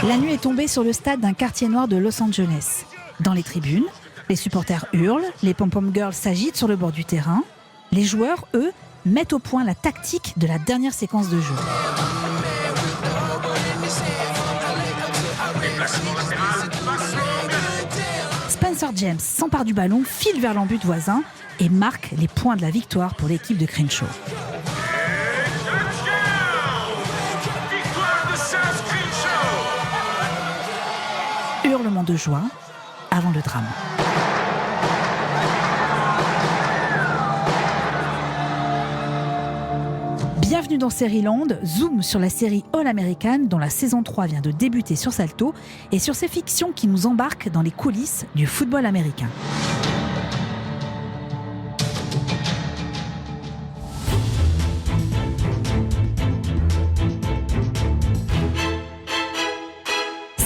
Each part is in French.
La nuit est tombée sur le stade d'un quartier noir de Los Angeles. Dans les tribunes, les supporters hurlent, les pom-pom girls s'agitent sur le bord du terrain. Les joueurs, eux, mettent au point la tactique de la dernière séquence de jeu. Spencer James s'empare du ballon, file vers l'embut voisin et marque les points de la victoire pour l'équipe de Crenshaw. Hurlement de joie avant le drame. Bienvenue dans Série-Land, zoom sur la série All-American dont la saison 3 vient de débuter sur Salto et sur ces fictions qui nous embarquent dans les coulisses du football américain.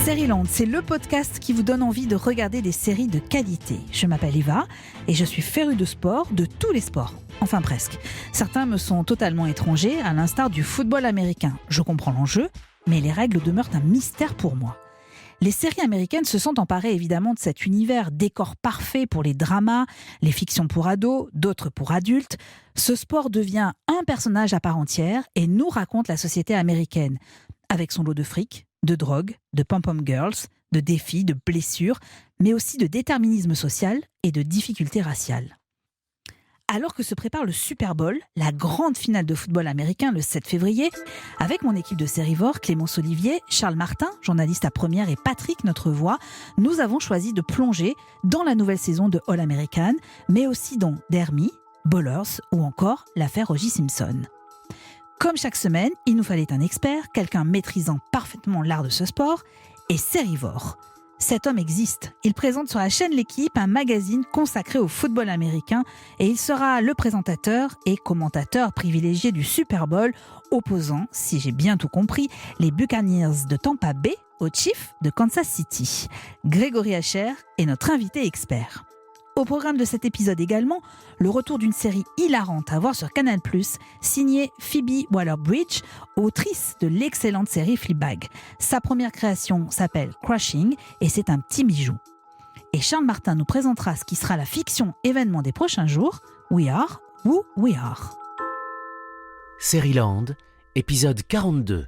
Série-Land, c'est le podcast qui vous donne envie de regarder des séries de qualité. Je m'appelle Eva et je suis férue de sport, de tous les sports. Enfin presque. Certains me sont totalement étrangers, à l'instar du football américain. Je comprends l'enjeu, mais les règles demeurent un mystère pour moi. Les séries américaines se sont emparées évidemment de cet univers, décor parfait pour les dramas, les fictions pour ados, d'autres pour adultes. Ce sport devient un personnage à part entière et nous raconte la société américaine, avec son lot de fric, de drogue, de pom-pom girls, de défis, de blessures, mais aussi de déterminisme social et de difficultés raciales. Alors que se prépare le Super Bowl, la grande finale de football américain le 7 février, avec mon équipe de Sérivore, Clémence Olivier, Charles Martin, journaliste à Première, et Patrick, notre voix, nous avons choisi de plonger dans la nouvelle saison de All-American, mais aussi dans Dermy, Ballers ou encore l'affaire O.J. Simpson. Comme chaque semaine, il nous fallait un expert, quelqu'un maîtrisant parfaitement l'art de ce sport, et Sérivore. Cet homme existe. Il présente sur la chaîne L'Équipe un magazine consacré au football américain et il sera le présentateur et commentateur privilégié du Super Bowl, opposant, si j'ai bien tout compris, les Buccaneers de Tampa Bay aux Chiefs de Kansas City. Grégory Hacher est notre invité expert. Au programme de cet épisode également, le retour d'une série hilarante à voir sur Canal+, signée Phoebe Waller-Bridge, autrice de l'excellente série Fleabag. Sa première création s'appelle Crushing et c'est un petit bijou. Et Charles Martin nous présentera ce qui sera la fiction événement des prochains jours, We Are Who We Are. Série-Land, épisode 42.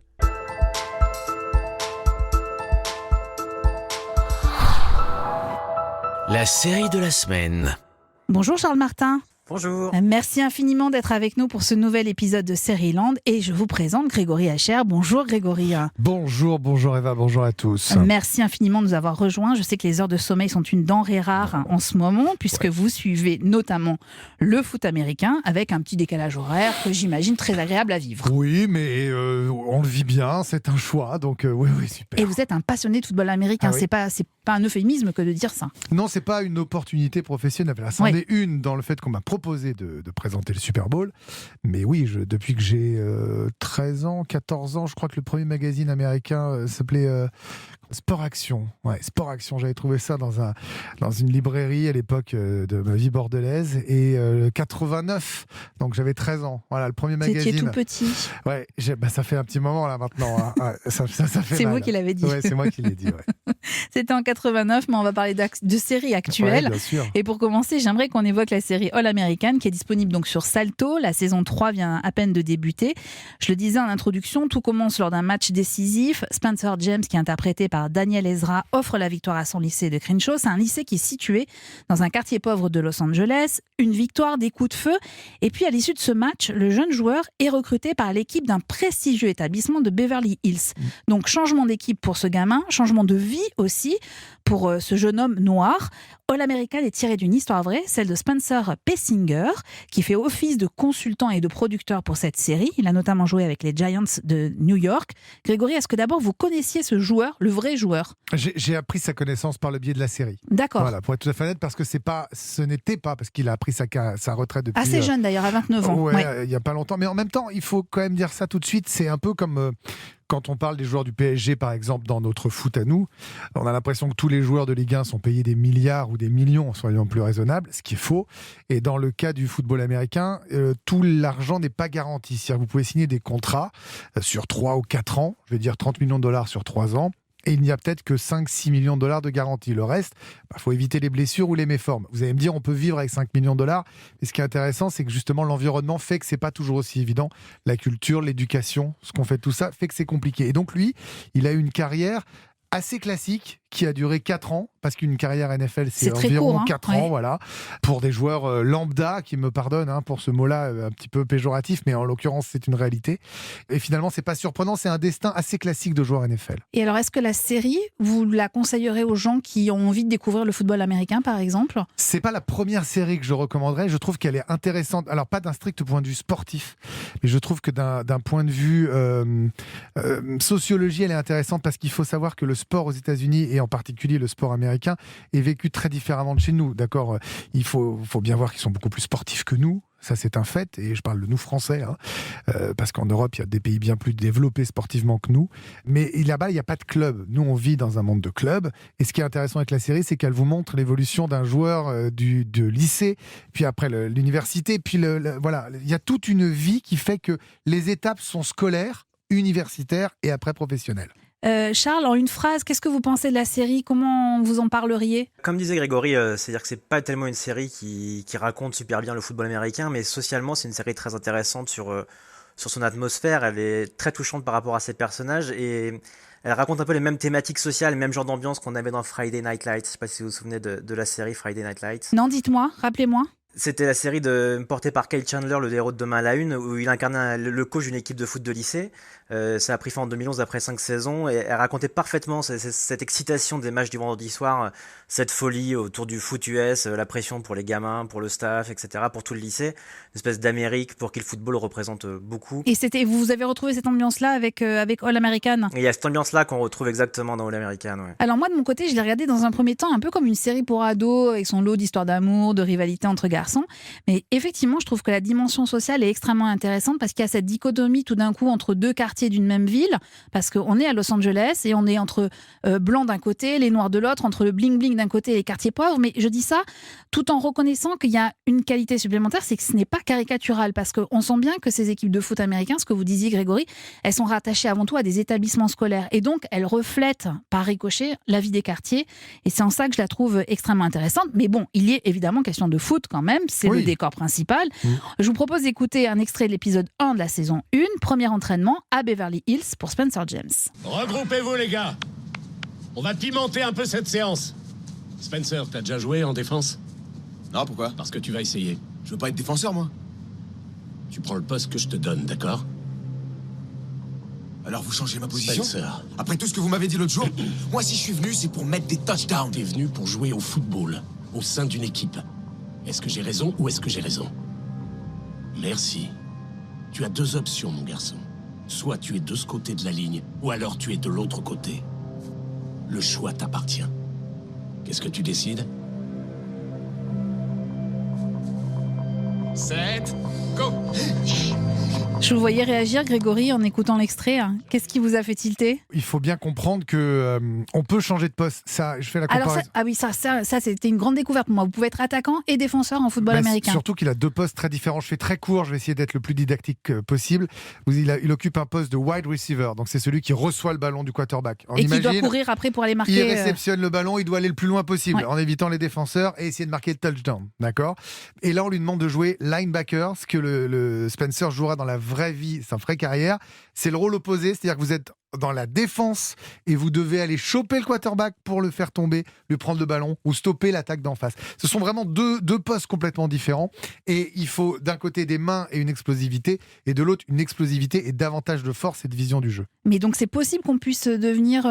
La série de la semaine. Bonjour Charles Martin. Bonjour. Merci infiniment d'être avec nous pour ce nouvel épisode de Série-Land et je vous présente Grégory Hacher. Bonjour Grégory. Bonjour Eva, bonjour à tous. Merci infiniment de nous avoir rejoints. Je sais que les heures de sommeil sont une denrée rare en ce moment puisque vous suivez notamment le foot américain avec un petit décalage horaire que j'imagine très agréable à vivre. Oui, mais on le vit bien, c'est un choix, donc oui, super. Et vous êtes un passionné de football américain, Ah oui. C'est pas un euphémisme que de dire ça. Non, c'est pas une opportunité professionnelle, c'en Ouais. est une dans le fait qu'on m'a proposé de présenter le Super Bowl, mais oui, depuis que j'ai 13 ans, 14 ans, je crois que le premier magazine américain s'appelait Sport Action. Ouais, Sport Action, j'avais trouvé ça dans une librairie à l'époque de ma vie bordelaise, et 89, donc j'avais 13 ans. Voilà, le premier Vous magazine. étiez tout petit. Ouais, ça fait un petit moment là maintenant. Hein. Ouais, ça fait C'est mal. vous qui l'avez dit. Ouais, c'est moi qui l'ai dit. Ouais. C'était en 89, mais on va parler de séries actuelles. Ouais, bien sûr. Et pour commencer, j'aimerais qu'on évoque la série All-American qui est disponible donc sur Salto. La saison 3 vient à peine de débuter. Je le disais en introduction, tout commence lors d'un match décisif. Spencer James, qui est interprété par Daniel Ezra, offre la victoire à son lycée de Crenshaw. C'est un lycée qui est situé dans un quartier pauvre de Los Angeles. Une victoire, des coups de feu. Et puis à l'issue de ce match, le jeune joueur est recruté par l'équipe d'un prestigieux établissement de Beverly Hills. Donc changement d'équipe pour ce gamin, changement de vie aussi pour ce jeune homme noir. All-American est tiré d'une histoire vraie, celle de Spencer Pessinger, qui fait office de consultant et de producteur pour cette série. Il a notamment joué avec les Giants de New York. Grégory, est-ce que d'abord vous connaissiez ce joueur, le vrai joueur ? J'ai appris sa connaissance par le biais de la série. D'accord. Voilà, pour être tout à fait honnête, parce que ce n'était pas parce qu'il a pris sa retraite depuis. Assez jeune d'ailleurs, à 29 ans. Ouais, il n'y a pas longtemps. Mais en même temps, il faut quand même dire ça tout de suite. C'est un peu comme quand on parle des joueurs du PSG, par exemple, dans notre foot à nous. On a l'impression que tous les joueurs de Ligue 1 sont payés des milliards ou des millions, soyons plus raisonnables, ce qui est faux. Et dans le cas du football américain, tout l'argent n'est pas garanti. C'est-à-dire que vous pouvez signer des contrats sur 3 ou 4 ans, je vais dire 30 millions de dollars sur 3 ans. Et il n'y a peut-être que 5-6 millions de dollars de garantie. Le reste, faut éviter les blessures ou les méformes. Vous allez me dire, on peut vivre avec 5 millions de dollars. Et ce qui est intéressant, c'est que justement, l'environnement fait que c'est pas toujours aussi évident. La culture, l'éducation, ce qu'on fait, tout ça, fait que c'est compliqué. Et donc, lui, il a eu une carrière assez classique qui a duré 4 ans, parce qu'une carrière NFL, c'est environ court, 4 ans, voilà, pour des joueurs lambda, qui me pardonnent pour ce mot-là un petit peu péjoratif, mais en l'occurrence, c'est une réalité. Et finalement, c'est pas surprenant, c'est un destin assez classique de joueur NFL. Et alors, est-ce que la série, vous la conseillerez aux gens qui ont envie de découvrir le football américain, par exemple ? C'est pas la première série que je recommanderais, je trouve qu'elle est intéressante, alors pas d'un strict point de vue sportif, mais je trouve que d'un point de vue sociologie, elle est intéressante, parce qu'il faut savoir que le sport aux États-Unis, et en particulier le sport américain, est vécu très différemment de chez nous. D'accord, il faut bien voir qu'ils sont beaucoup plus sportifs que nous. Ça, c'est un fait, et je parle de nous Français, parce qu'en Europe, il y a des pays bien plus développés sportivement que nous. Mais là-bas, il n'y a pas de club. Nous, on vit dans un monde de clubs. Et ce qui est intéressant avec la série, c'est qu'elle vous montre l'évolution d'un joueur de lycée, puis après l'université, puis voilà. Il y a toute une vie qui fait que les étapes sont scolaires, universitaires et après professionnelles. Charles, en une phrase, qu'est-ce que vous pensez de la série ? Comment vous en parleriez ? Comme disait Grégory, c'est-à-dire que c'est pas tellement une série qui raconte super bien le football américain, mais socialement, c'est une série très intéressante sur son atmosphère. Elle est très touchante par rapport à ses personnages et elle raconte un peu les mêmes thématiques sociales, le même genre d'ambiance qu'on avait dans Friday Night Lights. Je sais pas si vous vous souvenez de la série Friday Night Lights. Non, dites-moi, rappelez-moi. C'était la série portée par Kyle Chandler, le héros de Demain à la Une, où il incarnait le coach d'une équipe de foot de lycée. Ça a pris fin en 2011 après 5 saisons et elle racontait parfaitement cette excitation des matchs du vendredi soir, cette folie autour du foot US, la pression pour les gamins, pour le staff, etc., pour tout le lycée. Une espèce d'Amérique pour qui le football représente beaucoup. Et vous avez retrouvé cette ambiance-là avec All American ? Et il y a cette ambiance-là qu'on retrouve exactement dans All American. Ouais. Alors moi, de mon côté, je l'ai regardé dans un premier temps un peu comme une série pour ados, avec son lot d'histoires d'amour, de rivalité entre garçons. Mais effectivement, je trouve que la dimension sociale est extrêmement intéressante parce qu'il y a cette dichotomie tout d'un coup entre deux quartiers d'une même ville, parce qu'on est à Los Angeles et on est entre blancs d'un côté, les noirs de l'autre, entre le bling-bling d'un côté et les quartiers pauvres. Mais je dis ça tout en reconnaissant qu'il y a une qualité supplémentaire, c'est que ce n'est pas caricatural, parce qu'on sent bien que ces équipes de foot américains, ce que vous disiez Grégory, elles sont rattachées avant tout à des établissements scolaires. Et donc, elles reflètent par ricochet la vie des quartiers. Et c'est en ça que je la trouve extrêmement intéressante. Mais bon, il y est évidemment question de foot quand même, c'est le décor principal. Je vous propose d'écouter un extrait de l'épisode 1 de la saison 1, premier entraînement à Beverly Hills pour Spencer James. Regroupez-vous les gars. On va pimenter un peu cette séance. Spencer, t'as déjà joué en défense ? Non, pourquoi ? Parce que tu vas essayer. Je veux pas être défenseur, moi. Tu prends le poste que je te donne, d'accord ? Alors vous changez ma position ? Spencer. Après tout ce que vous m'avez dit l'autre jour, moi si je suis venu, c'est pour mettre des touchdowns. T'es venu pour jouer au football, au sein d'une équipe. Est-ce que j'ai raison ou est-ce que j'ai raison ? Merci. Tu as 2 options, mon garçon. Soit tu es de ce côté de la ligne, ou alors tu es de l'autre côté. Le choix t'appartient. Qu'est-ce que tu décides ? 7, go ! Je vous voyais réagir, Grégory, en écoutant l'extrait. Qu'est-ce qui vous a fait tilter ? Il faut bien comprendre que on peut changer de poste. Ça, je fais la comparaison. Alors ça, c'était une grande découverte pour moi. Vous pouvez être attaquant et défenseur en football américain. Surtout qu'il a 2 postes très différents. Je fais très court, je vais essayer d'être le plus didactique possible. Il occupe un poste de wide receiver, donc c'est celui qui reçoit le ballon du quarterback. Et qui doit courir après pour aller marquer. Il réceptionne le ballon, il doit aller le plus loin possible en évitant les défenseurs et essayer de marquer le touchdown. D'accord ? Et là, on lui demande de jouer linebacker, ce que le Spencer jouera dans la vraie vie, sa vraie carrière. C'est le rôle opposé, c'est-à-dire que vous êtes dans la défense et vous devez aller choper le quarterback pour le faire tomber, lui prendre le ballon ou stopper l'attaque d'en face. Ce sont vraiment deux postes complètement différents et il faut d'un côté des mains et une explosivité et de l'autre une explosivité et davantage de force et de vision du jeu. Mais donc c'est possible qu'on puisse devenir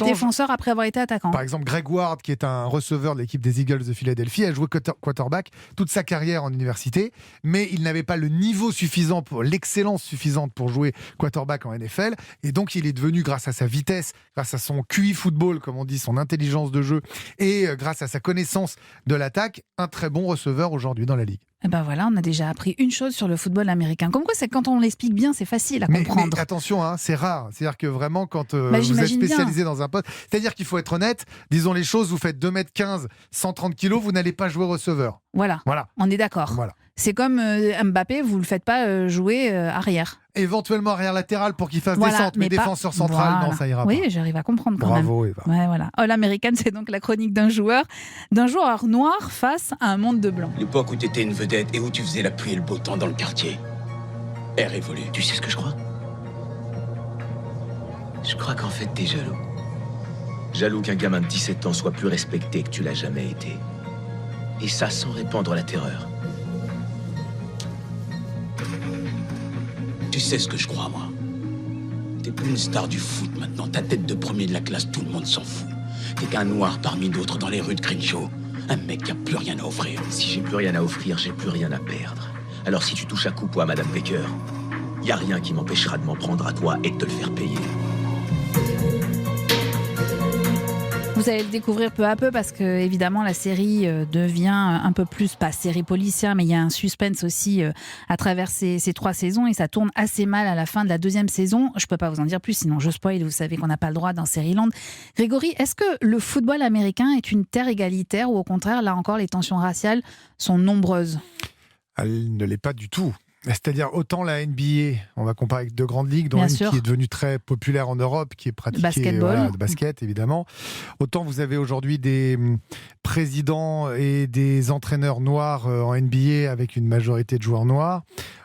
défenseur après avoir été attaquant. Par exemple, Greg Ward, qui est un receveur de l'équipe des Eagles de Philadelphie, a joué quarterback toute sa carrière en université, mais il n'avait pas le niveau suffisant, l'excellence suffisante pour jouer quarterback en NFL et donc il est devenu, grâce à sa vitesse, grâce à son QI football, comme on dit, son intelligence de jeu, et grâce à sa connaissance de l'attaque, un très bon receveur aujourd'hui dans la Ligue. Et ben voilà, on a déjà appris une chose sur le football américain. Comme quoi, c'est quand on l'explique bien, c'est facile à comprendre. Mais attention, c'est rare. C'est-à-dire que vraiment, quand vous êtes spécialisé dans un poste, c'est-à-dire qu'il faut être honnête, disons les choses, vous faites 2m15, 130 kg, vous n'allez pas jouer receveur. Voilà. On est d'accord. Voilà. C'est comme Mbappé, vous ne le faites pas jouer arrière. éventuellement arrière latéral pour qu'il fasse Voilà, des centres, mais pas- défenseur central, Voilà. non, ça ira Oui, pas. j'arrive à comprendre quand même. Bravo, Eva. Ouais, voilà. All American, c'est donc la chronique d'un joueur noir face à un monde de blancs. L'époque où t'étais une vedette et où tu faisais la pluie et le beau temps dans le quartier est révolue. Tu sais ce que je crois? Je crois qu'en fait, t'es jaloux. Jaloux qu'un gamin de 17 ans soit plus respecté que tu l'as jamais été. Et ça sans répandre la terreur. Tu sais ce que je crois, moi. T'es plus une star du foot maintenant. Ta tête de premier de la classe, tout le monde s'en fout. T'es qu'un noir parmi d'autres dans les rues de Crenshaw. Un mec qui a plus rien à offrir. Si j'ai plus rien à offrir, j'ai plus rien à perdre. Alors si tu touches à coup ou à Madame Baker, y a rien qui m'empêchera de m'en prendre à toi et de te le faire payer. Vous allez le découvrir peu à peu parce que évidemment la série devient un peu plus, pas série policière, mais il y a un suspense aussi à travers ces 3 saisons et ça tourne assez mal à la fin de la 2e saison. Je ne peux pas vous en dire plus, sinon je spoil, vous savez qu'on n'a pas le droit dans Série-Land. Grégory, est-ce que le football américain est une terre égalitaire ou au contraire, là encore, les tensions raciales sont nombreuses ? Elle ne l'est pas du tout. C'est-à-dire, autant la NBA, on va comparer avec 2 grandes ligues, dont Bien une sûr. qui est devenue très populaire en Europe, qui est pratiquée Basketball. de basket, évidemment. Autant vous avez aujourd'hui des présidents et des entraîneurs noirs en NBA avec une majorité de joueurs noirs.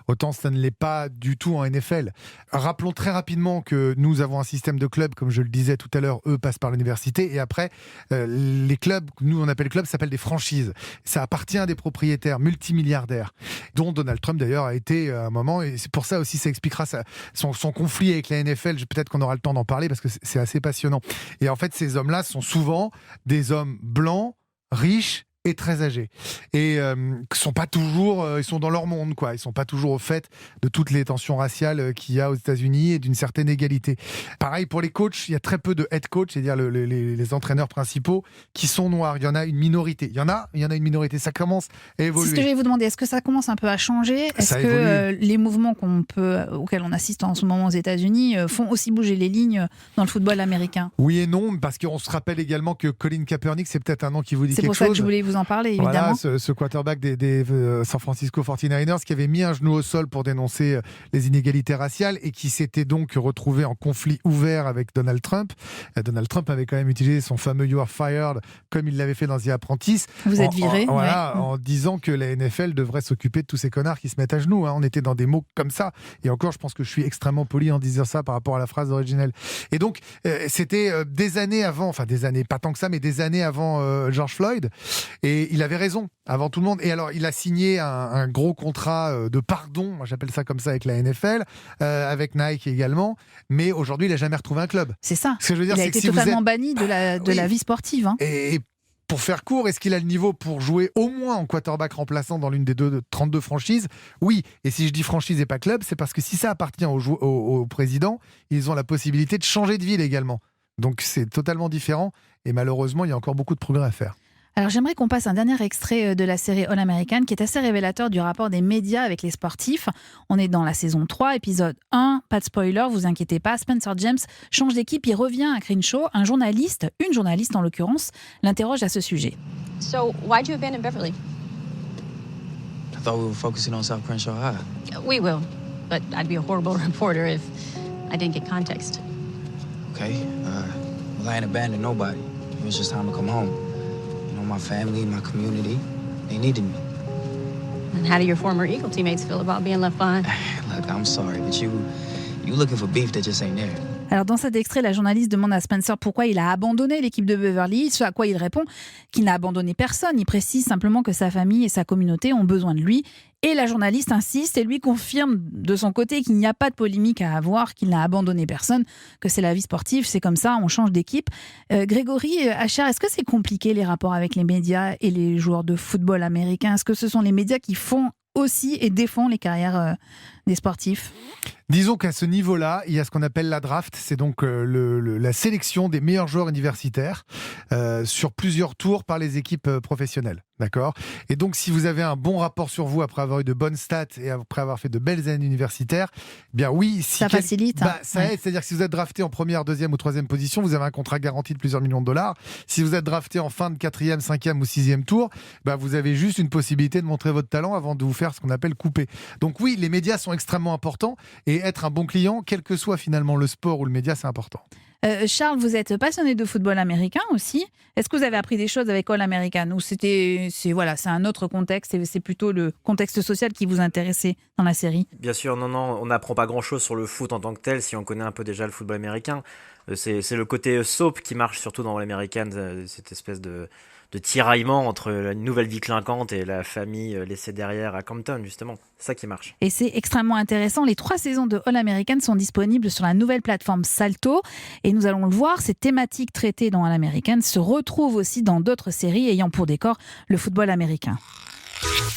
Autant ça ne l'est pas du tout en NFL. Rappelons très rapidement que nous avons un système de clubs, comme je le disais tout à l'heure, eux passent par l'université, et après, les clubs, nous on appelle clubs, ça s'appelle des franchises. Ça appartient à des propriétaires multimilliardaires, dont Donald Trump d'ailleurs a été à un moment, et c'est pour ça aussi ça expliquera son conflit avec la NFL, peut-être qu'on aura le temps d'en parler, parce que c'est assez passionnant. Et en fait, ces hommes-là sont souvent des hommes blancs, riches, et très âgés. Et sont pas toujours, ils sont dans leur monde, quoi. Ils sont pas toujours au fait de toutes les tensions raciales qu'il y a aux États-Unis et d'une certaine égalité. Pareil pour les coachs, il y a très peu de head coach, c'est-à-dire les entraîneurs principaux qui sont noirs. Il y en a une minorité. Il y en a une minorité. Ça commence à évoluer. C'est ce que je vais vous demander. Est-ce que ça commence un peu à changer ? Est-ce Ça que les mouvements auxquels on assiste en ce moment aux États-Unis font aussi bouger les lignes dans le football américain ? Oui et non, parce qu'on se rappelle également que Colin Kaepernick, c'est peut-être un nom qui vous dit C'est quelque pour ça que chose. je voulais vous en parler, évidemment. Voilà, ce quarterback des San Francisco 49ers qui avait mis un genou au sol pour dénoncer les inégalités raciales et qui s'était donc retrouvé en conflit ouvert avec Donald Trump. Donald Trump avait quand même utilisé son fameux "You are fired" comme il l'avait fait dans The Apprentice. Vous êtes viré. Voilà, ouais. en disant que la NFL devrait s'occuper de tous ces connards qui se mettent à genoux. On était dans des mots comme ça. Et encore, je pense que je suis extrêmement poli en disant ça par rapport à la phrase originelle. Et donc, c'était des années avant, enfin des années, pas tant que ça, mais des années avant George Floyd. Et il avait raison, avant tout le monde. Et alors, il a signé un gros contrat de pardon, moi j'appelle ça comme ça, avec la NFL, avec Nike également. Mais aujourd'hui, il n'a jamais retrouvé un club. C'est ça. Ce que je veux dire, Il a c'est que été si vous totalement êtes... banni de la vie sportive. Hein. Et pour faire court, est-ce qu'il a le niveau pour jouer au moins en quarterback remplaçant dans l'une des 32 franchises ? Oui. Et si je dis franchise et pas club, c'est parce que si ça appartient au président, ils ont la possibilité de changer de ville également. Donc c'est totalement différent. Et malheureusement, il y a encore beaucoup de progrès à faire. Alors j'aimerais qu'on passe un dernier extrait de la série All American qui est assez révélateur du rapport des médias avec les sportifs. On est dans la saison 3, épisode 1, pas de spoiler, vous inquiétez pas, Spencer James change d'équipe, il revient à Crenshaw. Une journaliste en l'occurrence, l'interroge à ce sujet. So, why'd you abandon Beverly? I thought we were focusing on South Crenshaw High. We will, but I'd be a horrible reporter if I didn't get context. Okay. Well, I ain't abandoned nobody. It was just time to come home. You know, my family, my community, they needed me. And how do your former Eagle teammates feel about being left behind? Look, I'm sorry, but you looking for beef that just ain't there. Alors dans cet extrait, la journaliste demande à Spencer pourquoi il a abandonné l'équipe de Beverly, ce à quoi il répond qu'il n'a abandonné personne. Il précise simplement que sa famille et sa communauté ont besoin de lui. Et la journaliste insiste et lui confirme de son côté qu'il n'y a pas de polémique à avoir, qu'il n'a abandonné personne, que c'est la vie sportive, c'est comme ça, on change d'équipe. Grégory Hachard, est-ce que c'est compliqué les rapports avec les médias et les joueurs de football américains ? Est-ce que ce sont les médias qui font aussi et défendent les carrières des sportifs ? Disons qu'à ce niveau-là, il y a ce qu'on appelle la draft, c'est donc la sélection des meilleurs joueurs universitaires sur plusieurs tours par les équipes professionnelles. D'accord ? Et donc, si vous avez un bon rapport sur vous après avoir eu de bonnes stats et après avoir fait de belles années universitaires, eh bien oui, ça facilite. Ça aide. C'est-à-dire que si vous êtes drafté en première, deuxième ou troisième position, vous avez un contrat garanti de plusieurs millions de dollars. Si vous êtes drafté en fin de quatrième, cinquième ou sixième tour, vous avez juste une possibilité de montrer votre talent avant de vous faire ce qu'on appelle couper. Donc oui, les médias sont extrêmement importants et être un bon client, quel que soit finalement le sport ou le média, c'est important. Charles, vous êtes passionné de football américain aussi. Est-ce que vous avez appris des choses avec All American ou c'est un autre contexte et c'est plutôt le contexte social qui vous intéressait dans la série ? Bien sûr, non, on n'apprend pas grand-chose sur le foot en tant que tel si on connaît un peu déjà le football américain. C'est le côté soap qui marche surtout dans All American, cette espèce de tiraillement entre la nouvelle vie clinquante et la famille laissée derrière à Compton, justement. C'est ça qui marche. Et c'est extrêmement intéressant. Les 3 saisons de All American sont disponibles sur la nouvelle plateforme Salto. Et nous allons le voir, ces thématiques traitées dans All American se retrouvent aussi dans d'autres séries ayant pour décor le football américain.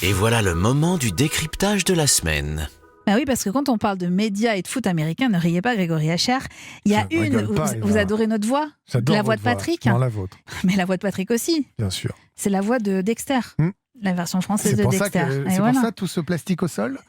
Et voilà le moment du décryptage de la semaine. Oui, parce que quand on parle de médias et de foot américain, ne riez pas, Grégory Hacher. Il y a vous adorez notre voix ? J'adore la voix de Patrick. Non, la vôtre. Mais la voix de Patrick aussi. Bien sûr. C'est la voix de Dexter. La version française de Dexter. C'est pour ça tout ce plastique au sol.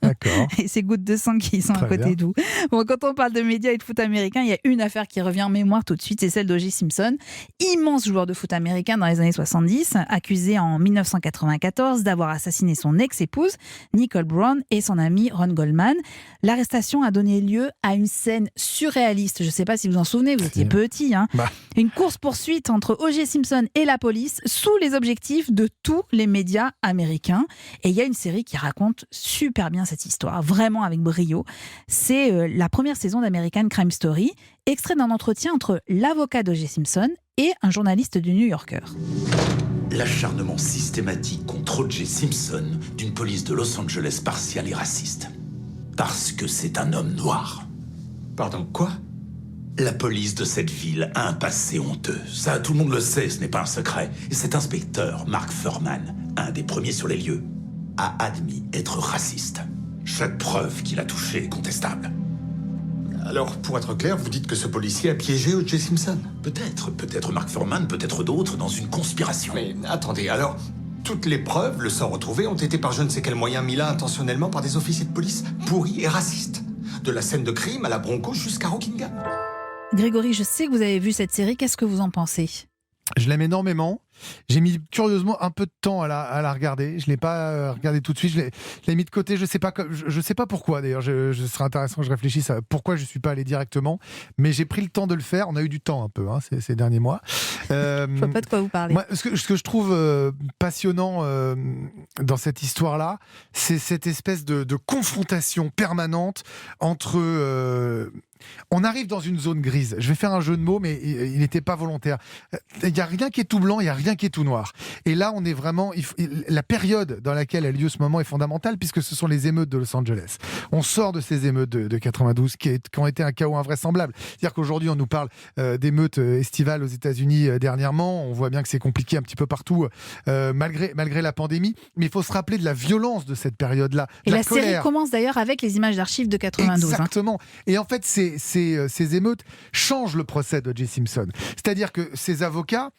D'accord. Et ces gouttes de sang qui sont à côté d'où. Bon, quand on parle de médias et de foot américain, il y a une affaire qui revient en mémoire tout de suite, c'est celle d'O.J. Simpson, immense joueur de foot américain dans les années 70, accusé en 1994 d'avoir assassiné son ex-épouse, Nicole Brown, et son ami Ron Goldman. L'arrestation a donné lieu à une scène surréaliste. Je ne sais pas si vous en souvenez, vous étiez petit. Une course-poursuite entre O.J. Simpson et la police sous les objectifs de tous les médias américains. Et il y a une série qui raconte super bien cette histoire, vraiment avec brio. C'est la première saison d'American Crime Story, extrait d'un entretien entre l'avocat d'O.J. Simpson et un journaliste du New Yorker. L'acharnement systématique contre O.J. Simpson d'une police de Los Angeles partiale et raciste. Parce que c'est un homme noir. Pardon, quoi ? La police de cette ville a un passé honteux. Ça, tout le monde le sait, ce n'est pas un secret. Et cet inspecteur, Mark Furman, un des premiers sur les lieux, a admis être raciste. Chaque preuve qu'il a touchée est contestable. Alors, pour être clair, vous dites que ce policier a piégé O.J. Simpson ? Peut-être Mark Furman, peut-être d'autres, dans une conspiration. Mais attendez, alors, toutes les preuves, le sang retrouvé, ont été par je ne sais quel moyen mis là intentionnellement par des officiers de police pourris et racistes. De la scène de crime à la Bronco jusqu'à Rockingham. Grégory, je sais que vous avez vu cette série, qu'est-ce que vous en pensez ? Je l'aime énormément. J'ai mis curieusement un peu de temps à la regarder. Je ne l'ai pas regardée tout de suite. Je l'ai mis de côté. Je ne sais pas pourquoi d'ailleurs. Ce serait intéressant que je réfléchisse à pourquoi je ne suis pas allé directement. Mais j'ai pris le temps de le faire. On a eu du temps un peu ces derniers mois. Je ne vois pas de quoi vous parlez. Moi, ce que je trouve passionnant dans cette histoire-là, c'est cette espèce de confrontation permanente entre... on arrive dans une zone grise. Je vais faire un jeu de mots, mais il n'était pas volontaire. Il n'y a rien qui est tout blanc, il n'y a rien qui est tout noir. Et là, on est vraiment... La période dans laquelle a lieu ce moment est fondamentale, puisque ce sont les émeutes de Los Angeles. On sort de ces émeutes de 92, qui ont été un chaos invraisemblable. C'est-à-dire qu'aujourd'hui, on nous parle d'émeutes estivales aux États-Unis dernièrement. On voit bien que c'est compliqué un petit peu partout, malgré la pandémie. Mais il faut se rappeler de la violence de cette période-là. Et la série commence d'ailleurs avec les images d'archives de 92. Exactement. Et en fait, ces émeutes changent le procès d'O.J. Simpson. C'est-à-dire que ses avocats,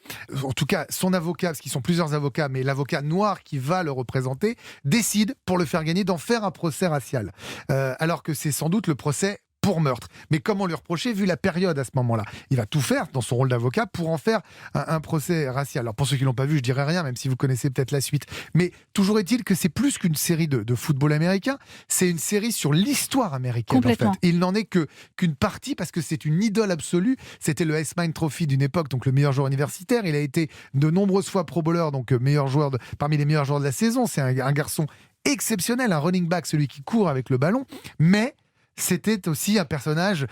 en tout cas son avocat, parce qu'ils sont plusieurs avocats, mais l'avocat noir qui va le représenter, décide, pour le faire gagner, d'en faire un procès racial. Alors que c'est sans doute le procès pour meurtre. Mais comment lui reprocher vu la période à ce moment-là ? Il va tout faire dans son rôle d'avocat pour en faire un procès racial. Alors pour ceux qui ne l'ont pas vu, je dirais rien, même si vous connaissez peut-être la suite. Mais toujours est-il que c'est plus qu'une série de football américain, c'est une série sur l'histoire américaine. Complètement. En fait. Et il n'en est qu'une partie parce que c'est une idole absolue. C'était le Heisman Trophy d'une époque, donc le meilleur joueur universitaire. Il a été de nombreuses fois Pro Bowler, donc parmi les meilleurs joueurs de la saison. C'est un garçon exceptionnel, un running back, celui qui court avec le ballon. Mais c'était aussi un personnage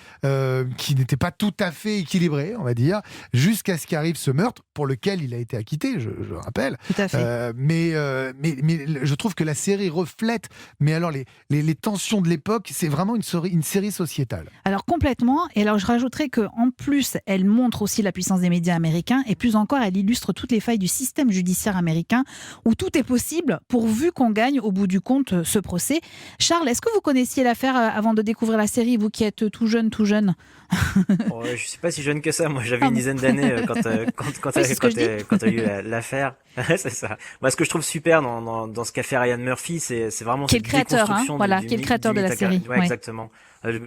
qui n'était pas tout à fait équilibré, on va dire, jusqu'à ce qu'arrive ce meurtre pour lequel il a été acquitté, je rappelle. Tout à fait. Mais je trouve que la série reflète, mais alors les tensions de l'époque, c'est vraiment une série sociétale. Alors complètement, et alors je rajouterais qu'en plus, elle montre aussi la puissance des médias américains, et plus encore, elle illustre toutes les failles du système judiciaire américain, où tout est possible pourvu qu'on gagne au bout du compte ce procès. Charles, est-ce que vous connaissiez l'affaire avant de découvrir la série, vous qui êtes tout jeune Je ne suis pas si jeune que ça. Moi, j'avais une dizaine d'années quand il y a eu l'affaire. Ouais, c'est ça. Moi, ce que je trouve super dans ce qu'a fait Ryan Murphy, c'est vraiment Qui est cette le créateur, déconstruction voilà, du qui est le créateur de la mythe série. Ouais, exactement.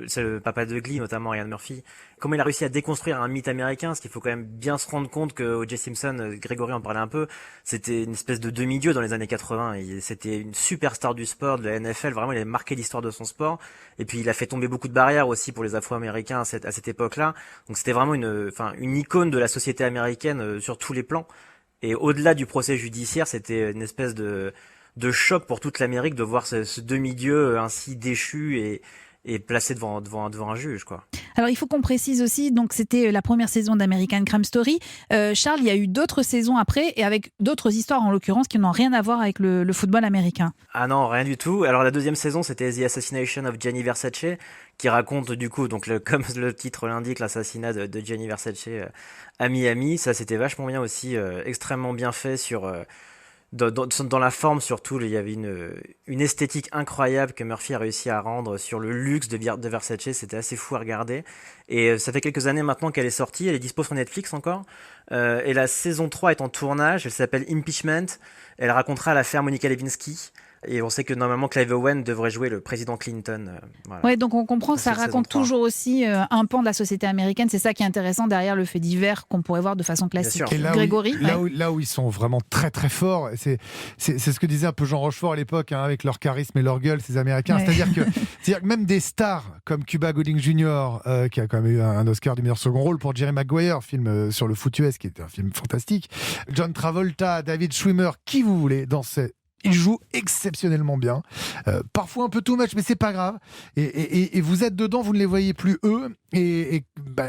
C'est le papa de Glee, notamment Ryan Murphy. Comment il a réussi à déconstruire un mythe américain, parce qu'il faut quand même bien se rendre compte que O.J. Simpson, Grégory en parlait un peu, c'était une espèce de demi-dieu dans les années 80. C'était une superstar du sport, de la NFL. Vraiment, il a marqué l'histoire de son sport. Et puis, il a fait tomber beaucoup de barrières aussi pour les Afro-Américains à cette époque-là. Donc, c'était vraiment une icône de la société américaine sur tous les plans. Et au-delà du procès judiciaire, c'était une espèce de choc pour toute l'Amérique de voir ce demi-dieu ainsi déchu et placé devant un juge, quoi. Alors il faut qu'on précise aussi, donc c'était la première saison d'American Crime Story. Charles, il y a eu d'autres saisons après et avec d'autres histoires en l'occurrence qui n'ont rien à voir avec le football américain. Ah non, rien du tout. Alors la deuxième saison, c'était The Assassination of Gianni Versace, qui raconte du coup, donc comme le titre l'indique, l'assassinat de Gianni Versace à Miami. Ça, c'était vachement bien aussi, extrêmement bien fait dans la forme surtout. Il y avait une esthétique incroyable que Murphy a réussi à rendre sur le luxe de Versace. C'était assez fou à regarder. Et ça fait quelques années maintenant qu'elle est sortie. Elle est dispo sur Netflix encore. Et la saison 3 est en tournage. Elle s'appelle Impeachment. Elle racontera l'affaire Monica Lewinsky. Et on sait que normalement Clive Owen devrait jouer le président Clinton. Voilà. Ouais, donc on comprend que ça raconte 3. toujours aussi un pan de la société américaine. C'est ça qui est intéressant derrière le fait divers qu'on pourrait voir de façon classique. Et Grégory, là où ils sont vraiment très très forts, c'est ce que disait un peu Jean Rochefort à l'époque, avec leur charisme et leur gueule, ces Américains. Ouais. C'est-à-dire que même des stars comme Cuba Gooding Jr., qui a quand même eu un Oscar du meilleur second rôle pour Jerry Maguire, film sur le foot US, qui était un film fantastique. John Travolta, David Schwimmer, qui vous voulez dans ils jouent exceptionnellement bien. Parfois un peu too much, mais c'est pas grave. Et vous êtes dedans, vous ne les voyez plus eux, et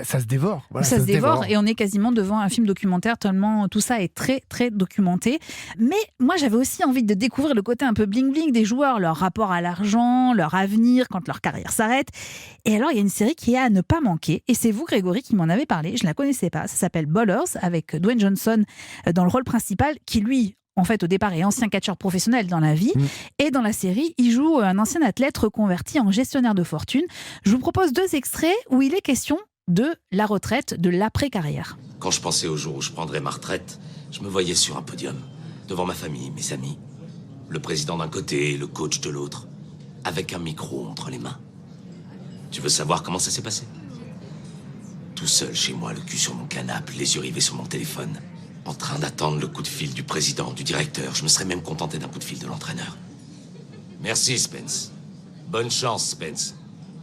ça se dévore. Voilà, ça se dévore et on est quasiment devant un film documentaire tellement tout ça est très très documenté. Mais moi j'avais aussi envie de découvrir le côté un peu bling-bling des joueurs, leur rapport à l'argent, leur avenir quand leur carrière s'arrête. Et alors il y a une série qui est à ne pas manquer, et c'est vous Grégory qui m'en avez parlé, je la connaissais pas. Ça s'appelle Ballers, avec Dwayne Johnson dans le rôle principal, qui lui en fait, au départ, est ancien catcheur professionnel dans la vie. Et dans la série, il joue un ancien athlète reconverti en gestionnaire de fortune. Je vous propose 2 extraits où il est question de la retraite, de l'après-carrière. Quand je pensais au jour où je prendrais ma retraite, je me voyais sur un podium, devant ma famille, mes amis. Le président d'un côté et le coach de l'autre, avec un micro entre les mains. Tu veux savoir comment ça s'est passé? Tout seul chez moi, le cul sur mon canapé, les yeux rivés sur mon téléphone. En train d'attendre le coup de fil du président, du directeur. Je me serais même contenté d'un coup de fil de l'entraîneur. Merci, Spence. Bonne chance, Spence.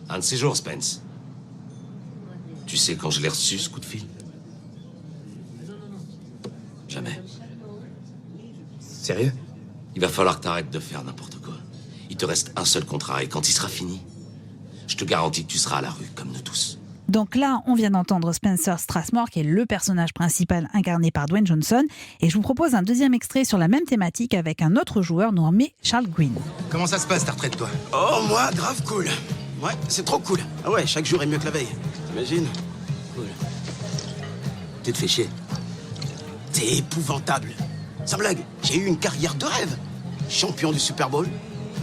Un de ces jours, Spence. Tu sais quand je l'ai reçu, ce coup de fil? Jamais. Sérieux? Il va falloir que t'arrêtes de faire n'importe quoi. Il te reste un seul contrat et quand il sera fini, je te garantis que tu seras à la rue, comme nous tous. Donc là, on vient d'entendre Spencer Strassmore, qui est le personnage principal incarné par Dwayne Johnson. Et je vous propose un deuxième extrait sur la même thématique avec un autre joueur nommé Charles Green. Comment ça se passe ta retraite, toi? Oh, moi, grave cool. Ouais, c'est trop cool. Ah ouais, chaque jour est mieux que la veille. T'imagines? Cool. Tu te fais chier. C'est épouvantable. Sans blague, j'ai eu une carrière de rêve. Champion du Super Bowl,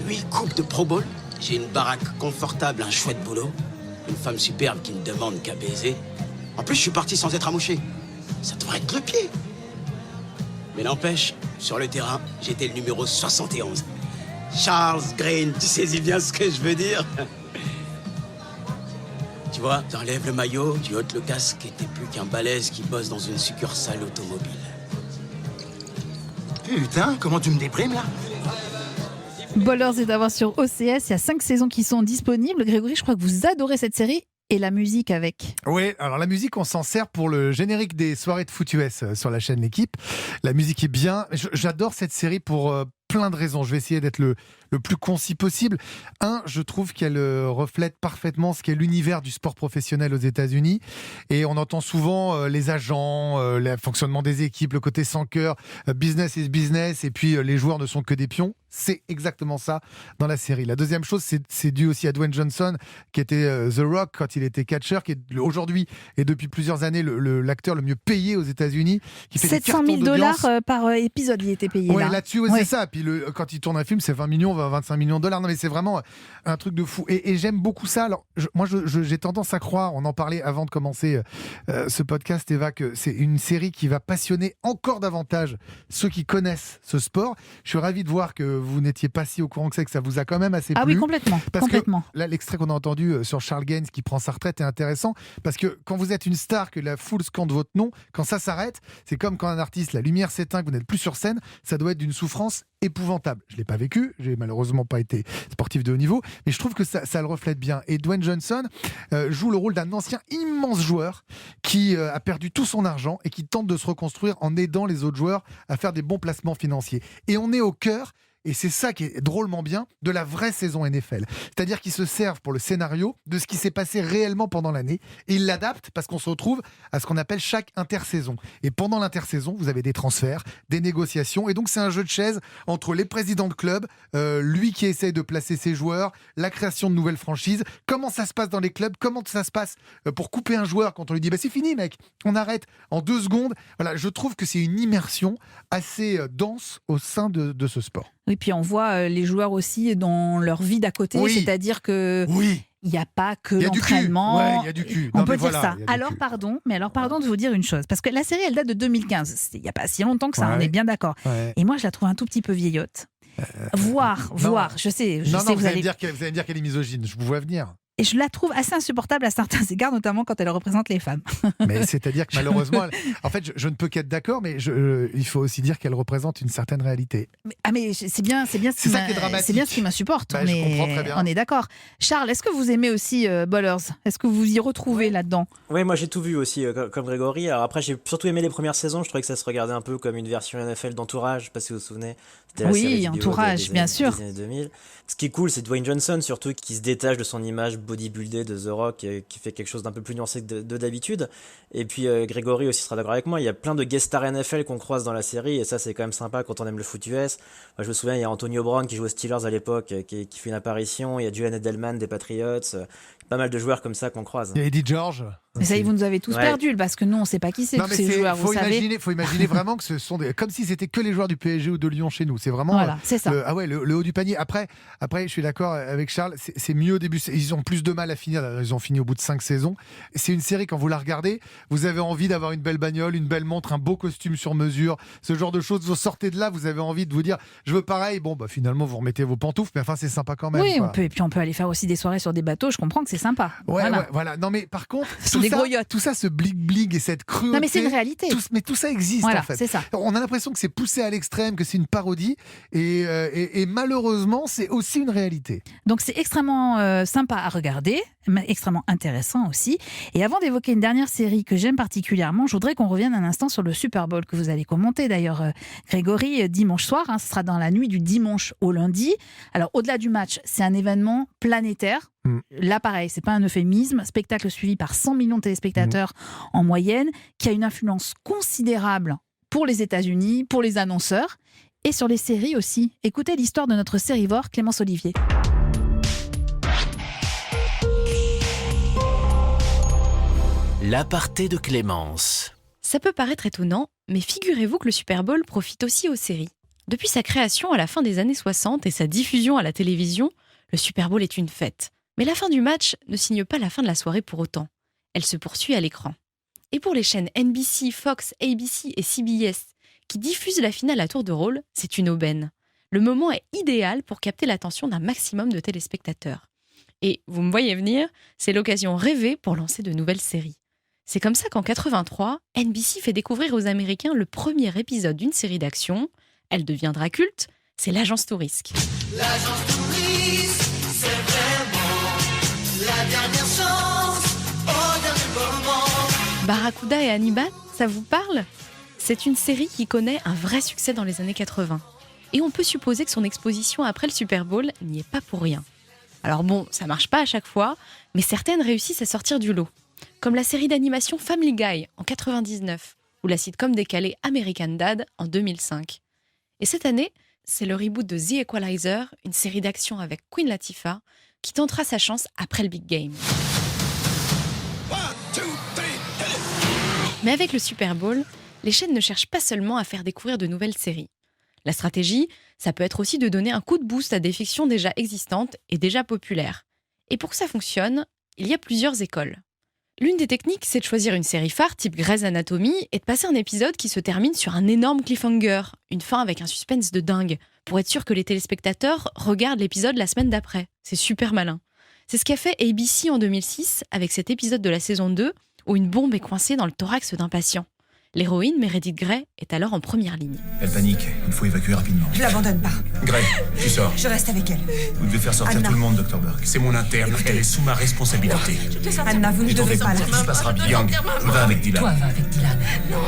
8 coupes de Pro Bowl. J'ai une baraque confortable, un chouette boulot. Une femme superbe qui ne demande qu'à baiser. En plus, je suis parti sans être amouché. Ça devrait être le pied. Mais n'empêche, sur le terrain, j'étais le numéro 71. Charles Green, tu saisis bien ce que je veux dire? Tu vois, t'enlèves le maillot, tu ôtes le casque et t'es plus qu'un balèze qui bosse dans une succursale automobile. Putain, comment tu me déprimes, là? Ballers est à voir sur OCS, il y a 5 saisons qui sont disponibles. Grégory, je crois que vous adorez cette série et la musique avec. Oui, alors la musique, on s'en sert pour le générique des soirées de foot US sur la chaîne L'Équipe. La musique est bien. J'adore cette série pour plein de raisons. Je vais essayer d'être le plus concis possible. Je trouve qu'elle reflète parfaitement ce qu'est l'univers du sport professionnel aux États-Unis. Et on entend souvent les agents, le fonctionnement des équipes, le côté sans cœur, business is business, et puis les joueurs ne sont que des pions. C'est exactement ça dans la série. La deuxième chose, c'est dû aussi à Dwayne Johnson, qui était The Rock quand il était catcheur, qui est aujourd'hui et depuis plusieurs années l'acteur le mieux payé aux États-Unis, qui fait 700 000 $ par épisode, il était payé. Ouais, là-dessus, c'est ça. Puis quand il tourne un film, c'est 20 millions, 25 millions de dollars. Non, mais c'est vraiment un truc de fou. Et j'aime beaucoup ça. Alors, moi, j'ai tendance à croire, on en parlait avant de commencer ce podcast, Eva, que c'est une série qui va passionner encore davantage ceux qui connaissent ce sport. Je suis ravi de voir que vous n'étiez pas si au courant que ça vous a quand même assez plu. Ah oui, complètement. Parce que là, l'extrait qu'on a entendu sur Charles Gaines qui prend sa retraite est intéressant, parce que quand vous êtes une star, que la foule scande votre nom, quand ça s'arrête, c'est comme quand un artiste, la lumière s'éteint, que vous n'êtes plus sur scène, ça doit être d'une souffrance épouvantable. Je ne l'ai pas vécu, j'ai malheureusement pas été sportif de haut niveau, mais je trouve que ça le reflète bien. Et Dwayne Johnson joue le rôle d'un ancien immense joueur qui a perdu tout son argent et qui tente de se reconstruire en aidant les autres joueurs à faire des bons placements financiers. Et on est au cœur, et c'est ça qui est drôlement bien, de la vraie saison NFL. C'est-à-dire qu'ils se servent pour le scénario de ce qui s'est passé réellement pendant l'année, et ils l'adaptent parce qu'on se retrouve à ce qu'on appelle chaque intersaison. Et pendant l'intersaison, vous avez des transferts, des négociations, et donc c'est un jeu de chaises entre les présidents de club, lui qui essaye de placer ses joueurs, la création de nouvelles franchises, comment ça se passe dans les clubs, comment ça se passe pour couper un joueur quand on lui dit c'est fini mec, on arrête en 2 secondes. Voilà, je trouve que c'est une immersion assez dense au sein de ce sport. Oui, puis on voit les joueurs aussi dans leur vie d'à côté, c'est-à-dire que il n'y a pas que l'entraînement. Il y a du cul. On peut dire ça. Alors pardon de vous dire une chose, parce que la série elle date de 2015. Il n'y a pas si longtemps que ça, on est bien d'accord. Et moi je la trouve un tout petit peu vieillotte. Voir, je sais. Vous allez me dire qu'elle est misogyne. Je vous vois venir. Et je la trouve assez insupportable à certains égards, notamment quand elle représente les femmes. Mais c'est-à-dire que malheureusement, en fait, je ne peux qu'être d'accord, mais il faut aussi dire qu'elle représente une certaine réalité. Mais c'est bien ce qui m'insupporte. Je comprends très bien. On est d'accord. Charles, est-ce que vous aimez aussi Ballers ? Est-ce que vous vous y retrouvez là-dedans ? Oui, moi j'ai tout vu aussi, comme Grégory. Alors après, j'ai surtout aimé les premières saisons. Je trouvais que ça se regardait un peu comme une version NFL d'Entourage, pas si vous vous souvenez. Oui, Entourage, bien sûr. Des années 2000. Ce qui est cool, c'est Dwayne Johnson, surtout, qui se détache de son image bodybuildée de The Rock, qui fait quelque chose d'un peu plus nuancé que de d'habitude. Et puis Grégory aussi sera d'accord avec moi, il y a plein de guest stars NFL qu'on croise dans la série, et ça c'est quand même sympa quand on aime le foot US. Moi, je me souviens, il y a Antonio Brown qui joue aux Steelers à l'époque, qui fait une apparition, il y a Julian Edelman des Patriots, pas mal de joueurs comme ça qu'on croise. Il y a Eddie George. Mais ça, vous nous avez tous perdus, parce que nous, on ne sait pas qui c'est, tous ces joueurs, vous savez. Faut imaginer vraiment que ce sont comme si c'était que les joueurs du PSG ou de Lyon chez nous. C'est vraiment c'est ça. Le haut du panier. Après, je suis d'accord avec Charles, c'est mieux au début. Ils ont plus de mal à finir. Ils ont fini au bout de 5 saisons. C'est une série, quand vous la regardez, vous avez envie d'avoir une belle bagnole, une belle montre, un beau costume sur mesure, ce genre de choses. Vous sortez de là, vous avez envie de vous dire, je veux pareil. Bon, finalement, vous remettez vos pantoufles, mais enfin, c'est sympa quand même. Oui, on peut aller faire aussi des soirées sur des bateaux. Je comprends que c'est sympa. Voilà. Non, mais par contre, tout ça, ce blig-blig et cette cruauté. Non, mais c'est une réalité. Tout ça existe, en fait. C'est ça. On a l'impression que c'est poussé à l'extrême, que c'est une parodie. Et malheureusement, c'est aussi une réalité. Donc, c'est extrêmement sympa à regarder, mais extrêmement intéressant aussi. Et avant d'évoquer une dernière série que j'aime particulièrement, je voudrais qu'on revienne un instant sur le Super Bowl que vous allez commenter. D'ailleurs, Grégory, dimanche soir, ce sera dans la nuit du dimanche au lundi. Alors, au-delà du match, c'est un événement planétaire. Là, pareil, c'est pas un euphémisme. Spectacle suivi par 100 millions de téléspectateurs en moyenne, qui a une influence considérable pour les États-Unis, pour les annonceurs et sur les séries aussi. Écoutez l'histoire de notre sérivore Clémence Olivier. L'aparté de Clémence. Ça peut paraître étonnant, mais figurez-vous que le Super Bowl profite aussi aux séries. Depuis sa création à la fin des années 60 et sa diffusion à la télévision, le Super Bowl est une fête. Mais la fin du match ne signe pas la fin de la soirée pour autant. Elle se poursuit à l'écran. Et pour les chaînes NBC, Fox, ABC et CBS, qui diffusent la finale à tour de rôle, c'est une aubaine. Le moment est idéal pour capter l'attention d'un maximum de téléspectateurs. Et, vous me voyez venir, c'est l'occasion rêvée pour lancer de nouvelles séries. C'est comme ça qu'en 83, NBC fait découvrir aux Américains le premier épisode d'une série d'action. Elle deviendra culte, c'est l'Agence Tourisque. L'Agence Tourisque, c'est vraiment la dernière chance, au dernier moment. Barracuda et Hannibal, ça vous parle ? C'est une série qui connaît un vrai succès dans les années 80. Et on peut supposer que son exposition après le Super Bowl n'y est pas pour rien. Alors bon, ça marche pas à chaque fois, mais certaines réussissent à sortir du lot. Comme la série d'animation Family Guy en 99, ou la sitcom décalée American Dad en 2005. Et cette année, c'est le reboot de The Equalizer, une série d'action avec Queen Latifah, qui tentera sa chance après le Big Game. Mais avec le Super Bowl, les chaînes ne cherchent pas seulement à faire découvrir de nouvelles séries. La stratégie, ça peut être aussi de donner un coup de boost à des fictions déjà existantes et déjà populaires. Et pour que ça fonctionne, il y a plusieurs écoles. L'une des techniques, c'est de choisir une série phare type Grey's Anatomy et de passer un épisode qui se termine sur un énorme cliffhanger, une fin avec un suspense de dingue, pour être sûr que les téléspectateurs regardent l'épisode la semaine d'après. C'est super malin. C'est ce qu'a fait ABC en 2006 avec cet épisode de la saison 2 où une bombe est coincée dans le thorax d'un patient. L'héroïne, Meredith Grey, est alors en première ligne. Elle panique, il faut évacuer rapidement. Je l'abandonne pas. Grey, tu sors. Je reste avec elle. Vous devez faire sortir Anna. tout le monde, Dr. Burke. C'est mon interne, elle est sous ma responsabilité. Anna, vous ne devez pas la Tout se passera bien. Young, va avec Dylan. Toi, va avec Dylan.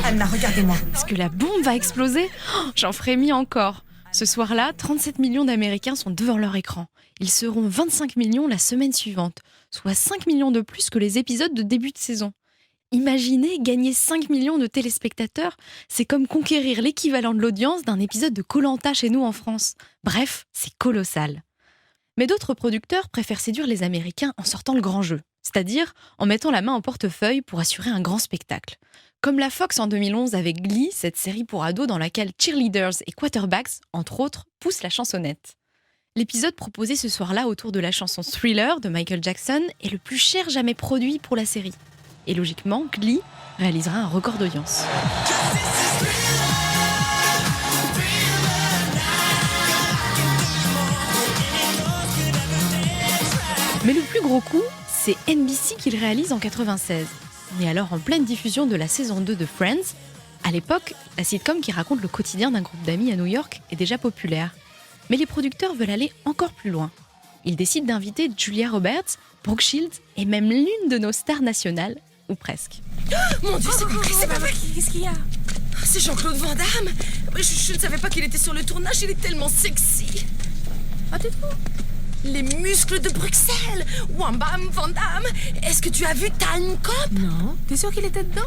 Anna, regardez-moi. Est-ce que la bombe va exploser ? J'en frémis encore. Ce soir-là, 37 millions d'Américains sont devant leur écran. Ils seront 25 millions la semaine suivante, soit 5 millions de plus que les épisodes de début de saison. Imaginez gagner 5 millions de téléspectateurs, c'est comme conquérir l'équivalent de l'audience d'un épisode de Koh-Lanta chez nous en France. Bref, c'est colossal. Mais d'autres producteurs préfèrent séduire les Américains en sortant le grand jeu, c'est-à-dire en mettant la main au portefeuille pour assurer un grand spectacle. Comme la Fox en 2011 avec Glee, cette série pour ados dans laquelle cheerleaders et quarterbacks, entre autres, poussent la chansonnette. L'épisode proposé ce soir-là autour de la chanson Thriller de Michael Jackson est le plus cher jamais produit pour la série. Et logiquement, Glee réalisera un record d'audience. Mais le plus gros coup, c'est NBC qui le réalise en 96. Mais alors en pleine diffusion de la saison 2 de Friends, à l'époque, la sitcom qui raconte le quotidien d'un groupe d'amis à New York est déjà populaire. Mais les producteurs veulent aller encore plus loin. Ils décident d'inviter Julia Roberts, Brooke Shields et même l'une de nos stars nationales, ou presque. Mon Dieu, c'est pas vrai. Qu'est-ce qu'il y a? C'est Jean-Claude Van Damme. Je ne savais pas qu'il était sur le tournage, il est tellement sexy. Ah, tais-toi. Les muscles de Bruxelles. Wham bam Van Damme. Est-ce que tu as vu Time Cop? Non. T'es sûr qu'il était dedans?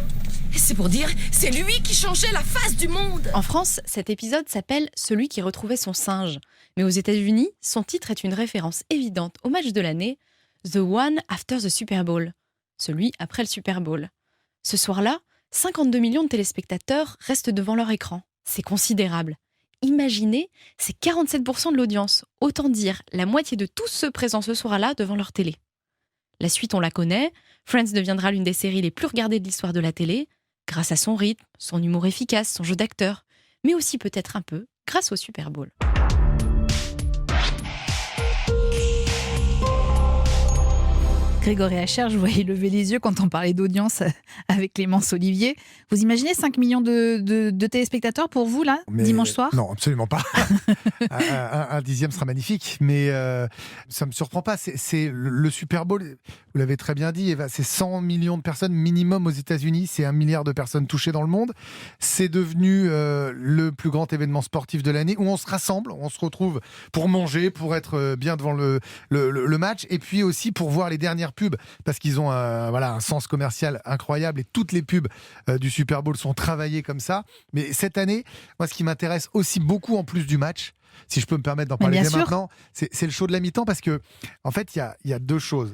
C'est pour dire, c'est lui qui changeait la face du monde. En France, cet épisode s'appelle « Celui qui retrouvait son singe ». Mais aux États-Unis, son titre est une référence évidente au match de l'année, The One After the Super Bowl. Celui après le Super Bowl. Ce soir-là, 52 millions de téléspectateurs restent devant leur écran. C'est considérable. Imaginez, c'est 47% de l'audience. Autant dire la moitié de tous ceux présents ce soir-là devant leur télé. La suite, on la connaît. Friends deviendra l'une des séries les plus regardées de l'histoire de la télé, grâce à son rythme, son humour efficace, son jeu d'acteur, mais aussi peut-être un peu grâce au Super Bowl. Grégory Hacher, je voyais lever les yeux quand on parlait d'audience avec Clémence Olivier. Vous imaginez 5 millions de téléspectateurs pour vous, là, dimanche soir? Non, absolument pas. un dixième sera magnifique, mais ça ne me surprend pas. C'est le Super Bowl, vous l'avez très bien dit, Eva, c'est 100 millions de personnes minimum aux États-Unis, c'est 1 milliard de personnes touchées dans le monde. C'est devenu le plus grand événement sportif de l'année où on se rassemble, on se retrouve pour manger, pour être bien devant le match, et puis aussi pour voir les dernières pubs, parce qu'ils ont un sens commercial incroyable et toutes les pubs du Super Bowl sont travaillées comme ça. Mais cette année, moi, ce qui m'intéresse aussi beaucoup en plus du match, si je peux me permettre d'en parler dès maintenant, c'est le show de la mi-temps, parce que en fait, il y a deux choses.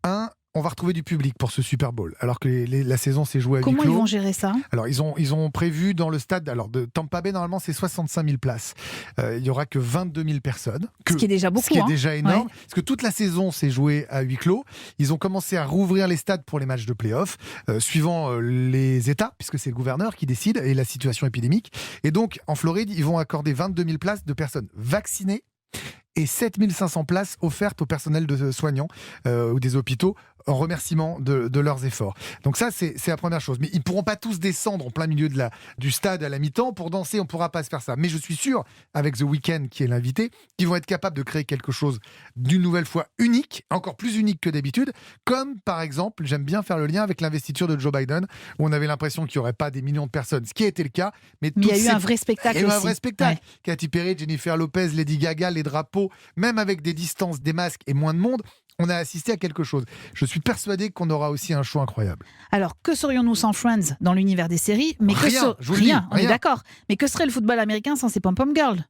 Un, on va retrouver du public pour ce Super Bowl, alors que la saison s'est jouée à huis clos. Comment ils vont gérer ça? Alors, ils ont prévu dans le stade de Tampa Bay, normalement, c'est 65 000 places. Il n'y aura que 22 000 personnes. Ce qui est déjà beaucoup. Ce qui est déjà énorme. Ouais. Parce que toute la saison s'est jouée à huis clos. Ils ont commencé à rouvrir les stades pour les matchs de play-off, suivant les États, puisque c'est le gouverneur qui décide, et la situation épidémique. Et donc, en Floride, ils vont accorder 22 000 places de personnes vaccinées et 7 500 places offertes au personnel de soignants ou des hôpitaux en remerciement de leurs efforts. Donc ça, c'est la première chose. Mais ils ne pourront pas tous descendre en plein milieu du stade à la mi-temps pour danser, on ne pourra pas se faire ça. Mais je suis sûr, avec The Weeknd qui est l'invité, qu'ils vont être capables de créer quelque chose d'une nouvelle fois unique, encore plus unique que d'habitude, comme par exemple, j'aime bien faire le lien avec l'investiture de Joe Biden, où on avait l'impression qu'il n'y aurait pas des millions de personnes, ce qui a été le cas. Mais il y a eu un vrai spectacle aussi. Il y a eu un vrai spectacle. Ouais. Katy Perry, Jennifer Lopez, Lady Gaga, les drapeaux, même avec des distances, des masques et moins de monde, on a assisté à quelque chose. Je suis persuadé qu'on aura aussi un show incroyable. Alors, que serions-nous sans Friends dans l'univers des séries? Mais rien, on est d'accord. Mais que serait le football américain sans ces pom-pom girls?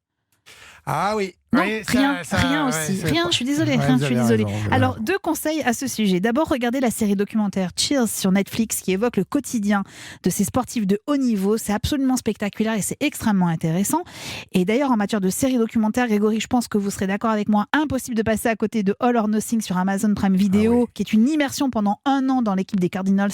Ah oui. Non, Oui, rien aussi. Rien, je suis désolée. Je suis désolée. Alors, 2 conseils à ce sujet. D'abord, regardez la série documentaire Cheers sur Netflix qui évoque le quotidien de ces sportifs de haut niveau. C'est absolument spectaculaire et c'est extrêmement intéressant. Et d'ailleurs, en matière de série documentaire, Grégory, je pense que vous serez d'accord avec moi. Impossible de passer à côté de All or Nothing sur Amazon Prime Video, qui est une immersion pendant 1 an dans l'équipe des Cardinals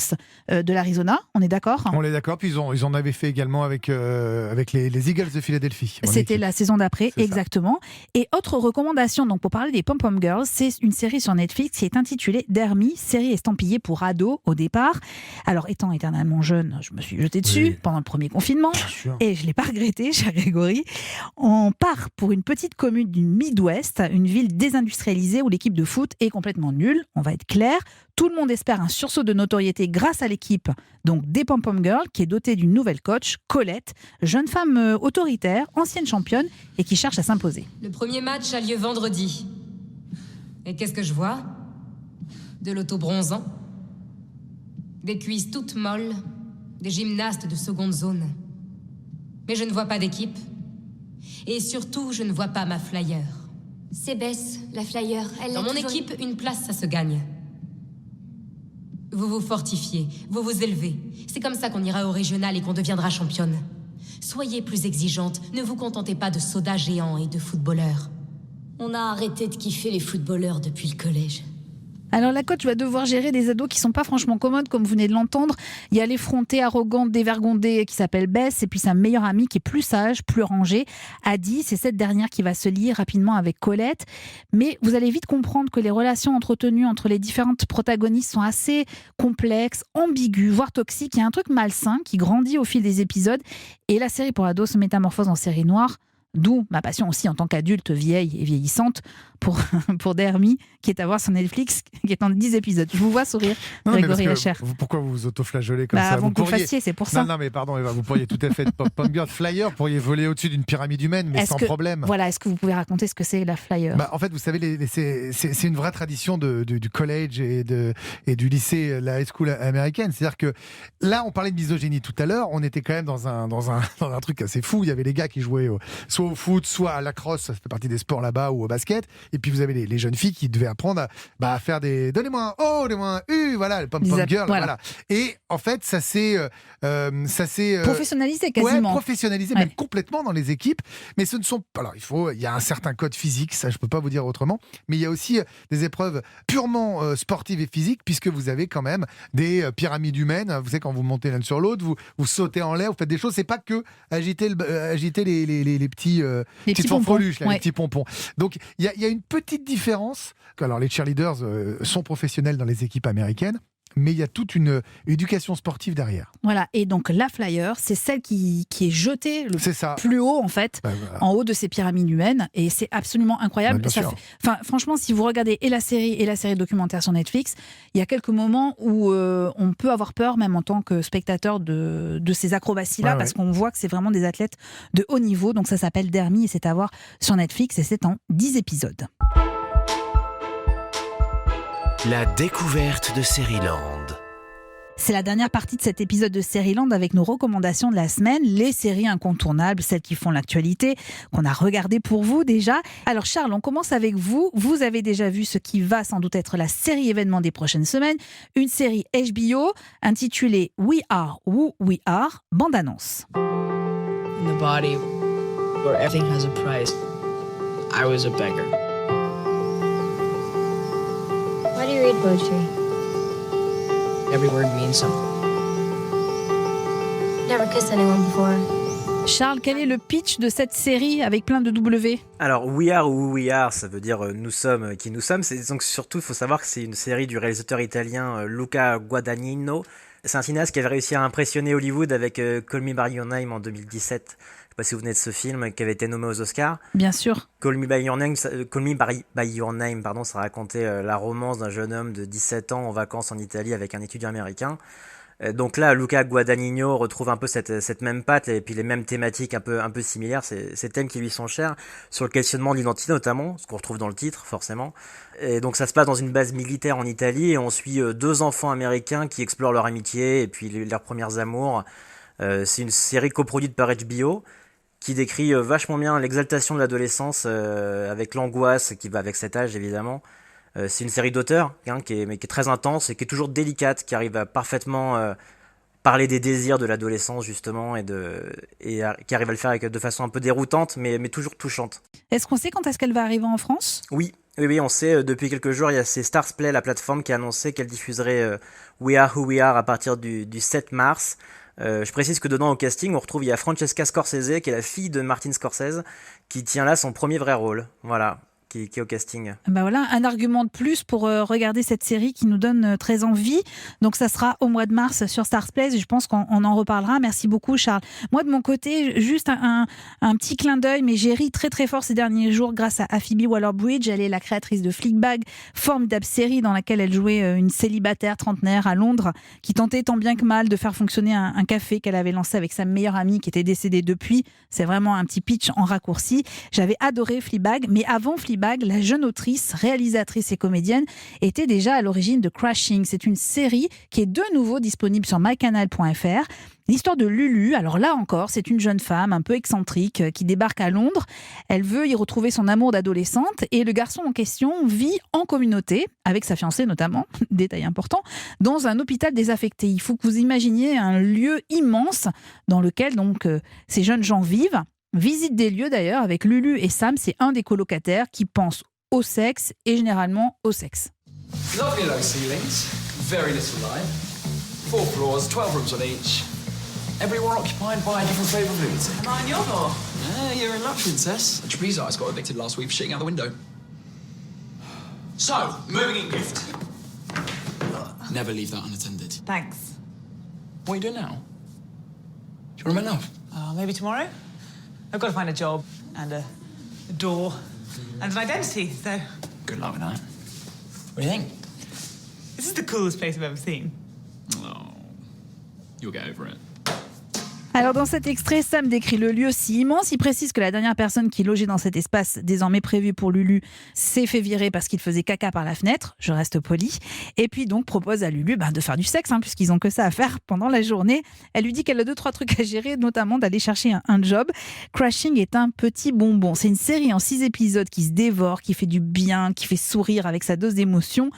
de l'Arizona. On est d'accord ? On est d'accord. Puis ils en avaient fait également avec les Eagles de Philadelphie. C'était la saison d'après, exactement. Et autre recommandation, donc pour parler des Pom Pom Girls, c'est une série sur Netflix qui est intitulée Dermy, série estampillée pour ados au départ. Alors, étant éternellement jeune, je me suis jetée dessus pendant le premier confinement et je ne l'ai pas regretté, cher Grégory. On part pour une petite commune du Midwest, une ville désindustrialisée où l'équipe de foot est complètement nulle. On va être clair. Tout le monde espère un sursaut de notoriété grâce à l'équipe donc des Pom Pom Girls qui est dotée d'une nouvelle coach, Colette, jeune femme autoritaire, ancienne championne et qui cherche à s'imposer. Le premier match a lieu vendredi. Et qu'est-ce que je vois ? De l'auto-bronzant, des cuisses toutes molles, des gymnastes de seconde zone. Mais je ne vois pas d'équipe. Et surtout, je ne vois pas ma flyer. C'est Bess, la flyer. Dans mon équipe, une place, ça se gagne. Vous vous fortifiez, vous vous élevez. C'est comme ça qu'on ira au régional et qu'on deviendra championne. Soyez plus exigeante, ne vous contentez pas de sodas géants et de footballeurs. On a arrêté de kiffer les footballeurs depuis le collège. Alors la coach va devoir gérer des ados qui sont pas franchement commodes, comme vous venez de l'entendre. Il y a l'effrontée, arrogante, dévergondée qui s'appelle Bess, et puis sa meilleure amie qui est plus sage, plus rangée, Addie. C'est cette dernière qui va se lier rapidement avec Colette. Mais vous allez vite comprendre que les relations entretenues entre les différentes protagonistes sont assez complexes, ambiguës, voire toxiques. Il y a un truc malsain qui grandit au fil des épisodes. Et la série pour ados se métamorphose en série noire. D'où ma passion aussi en tant qu'adulte vieille et vieillissante pour Dermy, qui est à voir sur Netflix, qui est en 10 épisodes. Je vous vois sourire, Grégory Recher. Pourquoi vous vous auto-flagellez comme ça Avant que vous le fassiez, c'est pour ça. Non, mais pardon, Eva, vous pourriez tout à fait, Pom Girl Flyer, pourriez voler au-dessus d'une pyramide humaine, mais sans problème. Voilà, est-ce que vous pouvez raconter ce que c'est la Flyer ? En fait, vous savez, c'est une vraie tradition du college et du lycée, la high school américaine. C'est-à-dire que là, on parlait de misogynie tout à l'heure, on était quand même dans un truc assez fou. Il y avait les gars qui jouaient soit au foot, soit à la crosse, ça fait partie des sports là-bas, ou au basket. Et puis vous avez les jeunes filles qui devaient apprendre à faire des donnez-moi un O, donnez-moi un U, voilà, le Pom Pom Girl, voilà. Et en fait, ça s'est professionnalisé quasiment. Ouais, professionnalisé même complètement dans les équipes. Mais ce ne sont pas. Alors il y a un certain code physique, ça je peux pas vous dire autrement. Mais il y a aussi des épreuves purement sportives et physiques, puisque vous avez quand même des pyramides humaines. Vous savez, quand vous montez l'un sur l'autre, vous sautez en l'air, vous faites des choses. C'est pas que agiter les petites fanfreluches, les petits pompons. Donc il y a une petite différence. Alors les cheerleaders sont professionnels dans les équipes américaines, mais il y a toute une éducation sportive derrière. Voilà, et donc la Flyer, c'est celle qui est jetée plus haut en fait, en haut de ces pyramides humaines, et c'est absolument incroyable. Franchement, si vous regardez et la série documentaire sur Netflix, il y a quelques moments où on peut avoir peur, même en tant que spectateur, de ces acrobaties-là, parce qu'on voit que c'est vraiment des athlètes de haut niveau. Donc ça s'appelle Dermy et c'est à voir sur Netflix et c'est en 10 épisodes. La découverte de Seriland. C'est la dernière partie de cet épisode de Seriland avec nos recommandations de la semaine, les séries incontournables, celles qui font l'actualité, qu'on a regardées pour vous déjà. Alors Charles, on commence avec vous. Vous avez déjà vu ce qui va sans doute être la série événement des prochaines semaines, une série HBO intitulée We Are Who We Are, bande-annonce. In the body where everything has a price, I was a beggar. Why do you read poetry? Every word means something. Never kissed anyone before. Charles, quel est le pitch de cette série avec plein de W ? Alors, We Are Who We Are, ça veut dire nous sommes qui nous sommes. Donc surtout, il faut savoir que c'est une série du réalisateur italien Luca Guadagnino. C'est un cinéaste qui avait réussi à impressionner Hollywood avec Call Me By Your Name en 2017. Je ne sais pas si vous venez de ce film qui avait été nommé aux Oscars. Bien sûr. Call Me By Your Name, ça racontait la romance d'un jeune homme de 17 ans en vacances en Italie avec un étudiant américain. Donc là, Luca Guadagnino retrouve un peu cette même patte et puis les mêmes thématiques un peu similaires, ces thèmes qui lui sont chers, sur le questionnement de l'identité notamment, ce qu'on retrouve dans le titre forcément. Et donc ça se passe dans une base militaire en Italie et on suit 2 enfants américains qui explorent leur amitié et puis leurs premiers amours. C'est une série coproduite par HBO qui décrit vachement bien l'exaltation de l'adolescence avec l'angoisse qui va avec cet âge évidemment. C'est une série d'auteurs qui est très intense et qui est toujours délicate, qui arrive à parfaitement parler des désirs de l'adolescence justement et qui arrive à le faire de façon un peu déroutante mais toujours touchante. Est-ce qu'on sait quand est-ce qu'elle va arriver en France ? Oui, on sait depuis quelques jours, il y a Stars Play, la plateforme, qui a annoncé qu'elle diffuserait We Are Who We Are à partir du 7 mars. Je précise que dedans au casting, il y a Francesca Scorsese, qui est la fille de Martin Scorsese, qui tient là son premier vrai rôle. Voilà. Qui est au casting. Ben voilà, un argument de plus pour regarder cette série qui nous donne très envie. Donc ça sera au mois de mars sur Stars Play. Je pense qu'on en reparlera. Merci beaucoup Charles. Moi de mon côté, juste un petit clin d'œil, mais j'ai ri très très fort ces derniers jours grâce à Phoebe Waller-Bridge. Elle est la créatrice de Fleabag, formidable série dans laquelle elle jouait une célibataire trentenaire à Londres qui tentait tant bien que mal de faire fonctionner un café qu'elle avait lancé avec sa meilleure amie qui était décédée depuis. C'est vraiment un petit pitch en raccourci. J'avais adoré Fleabag, mais avant Fleabag, la jeune autrice, réalisatrice et comédienne était déjà à l'origine de Crashing. C'est une série qui est de nouveau disponible sur mycanal.fr. L'histoire de Lulu, alors là encore, c'est une jeune femme un peu excentrique qui débarque à Londres. Elle veut y retrouver son amour d'adolescente et le garçon en question vit en communauté, avec sa fiancée notamment, détail important, dans un hôpital désaffecté. Il faut que vous imaginiez un lieu immense dans lequel donc ces jeunes gens vivent. Visite des lieux d'ailleurs avec Lulu et Sam, c'est un des colocataires qui pense au sexe et généralement au sexe. Lovely low ceilings, very little light. 4 floors, 12 rooms on each. Everyone occupied by a different flavour of lunacy. Am I on your floor? You're in luck, princess. The trapeze artist got evicted last week for shitting out the window. So, moving in gift. Never leave that unattended. Thanks. What are you doing now? Do you want to make love? Maybe tomorrow? I've got to find a job and a door and an identity, so... Good luck with that. What do you think? This is the coolest place I've ever seen. Oh, you'll get over it. Alors dans cet extrait, Sam décrit le lieu si immense. Il précise que la dernière personne qui logeait dans cet espace désormais prévu pour Lulu s'est fait virer parce qu'il faisait caca par la fenêtre. Je reste poli. Et puis donc propose à Lulu de faire du sexe, puisqu'ils ont que ça à faire pendant la journée. Elle lui dit qu'elle a 2-3 trucs à gérer, notamment d'aller chercher un job. Crashing est un petit bonbon. C'est une série en 6 épisodes qui se dévore, qui fait du bien, qui fait sourire avec sa dose d'émotion.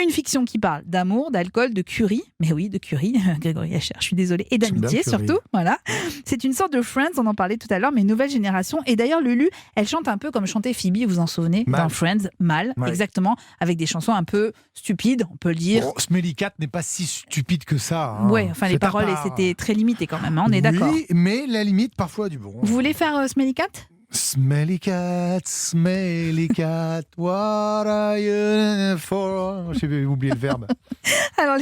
Une fiction qui parle d'amour, d'alcool, de curry. Mais oui, de curry, Grégory Hacher, je suis désolée. Et d'amitié surtout, voilà. C'est une sorte de Friends, on en parlait tout à l'heure, mais nouvelle génération. Et d'ailleurs, Lulu, elle chante un peu comme chantait Phoebe, vous vous en souvenez, dans Friends, mal, ouais. Exactement, avec des chansons un peu stupides, on peut le dire. Bon, Smelly Cat n'est pas si stupide que ça. Ouais, enfin les paroles, c'était très limité quand même, on est d'accord. Oui, mais la limite parfois a du bon. Vous voulez faire Smelly Cat ? Smelly cat, what are you in for? J'ai oublié le verbe. Alors,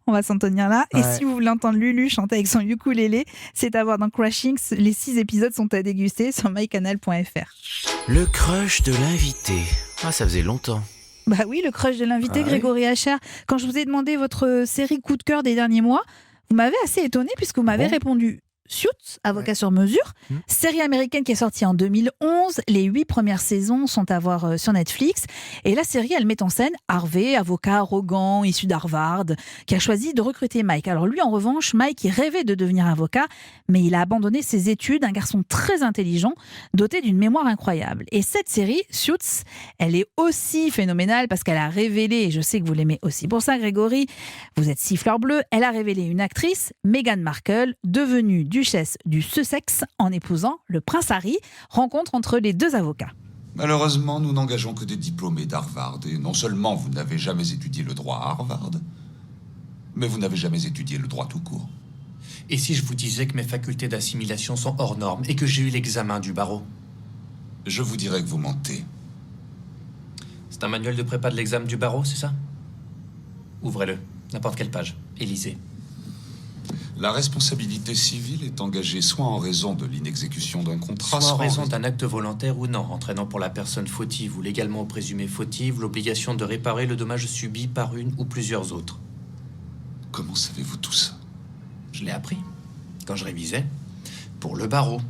on va s'en tenir là. Ouais. Et si vous voulez entendre Lulu chanter avec son ukulélé, c'est à voir dans Crashing. Les 6 épisodes sont à déguster sur mycanal.fr. Le crush de l'invité. Ah, ça faisait longtemps. Bah oui, le crush de l'invité, Grégory Hacher. Quand je vous ai demandé votre série coup de cœur des derniers mois, vous m'avez assez étonné puisque vous m'avez répondu Suits, avocat sur mesure, série américaine qui est sortie en 2011. Les 8 premières saisons sont à voir sur Netflix. Et la série, elle met en scène Harvey, avocat arrogant, issu d'Harvard, qui a choisi de recruter Mike. Alors lui, en revanche, Mike, il rêvait de devenir avocat, mais il a abandonné ses études. Un garçon très intelligent, doté d'une mémoire incroyable. Et cette série, Suits, elle est aussi phénoménale parce qu'elle a révélé, et je sais que vous l'aimez aussi pour ça, Grégory, vous êtes siffleur bleu, elle a révélé une actrice, Meghan Markle, devenue duchesse du Sussex en épousant le prince Harry. Rencontre entre les 2 avocats. Malheureusement, nous n'engageons que des diplômés d'Harvard. Et non seulement vous n'avez jamais étudié le droit à Harvard, mais vous n'avez jamais étudié le droit tout court. Et si je vous disais que mes facultés d'assimilation sont hors normes et que j'ai eu l'examen du barreau? Je vous dirais que vous mentez. C'est un manuel de prépa de l'examen du barreau, c'est ça? Ouvrez-le, n'importe quelle page, et lisez. La responsabilité civile est engagée soit en raison de l'inexécution d'un contrat, soit en raison d'un acte volontaire ou non, entraînant pour la personne fautive ou légalement présumée fautive l'obligation de réparer le dommage subi par une ou plusieurs autres. Comment savez-vous tout ça? Je l'ai appris quand je révisais pour le barreau.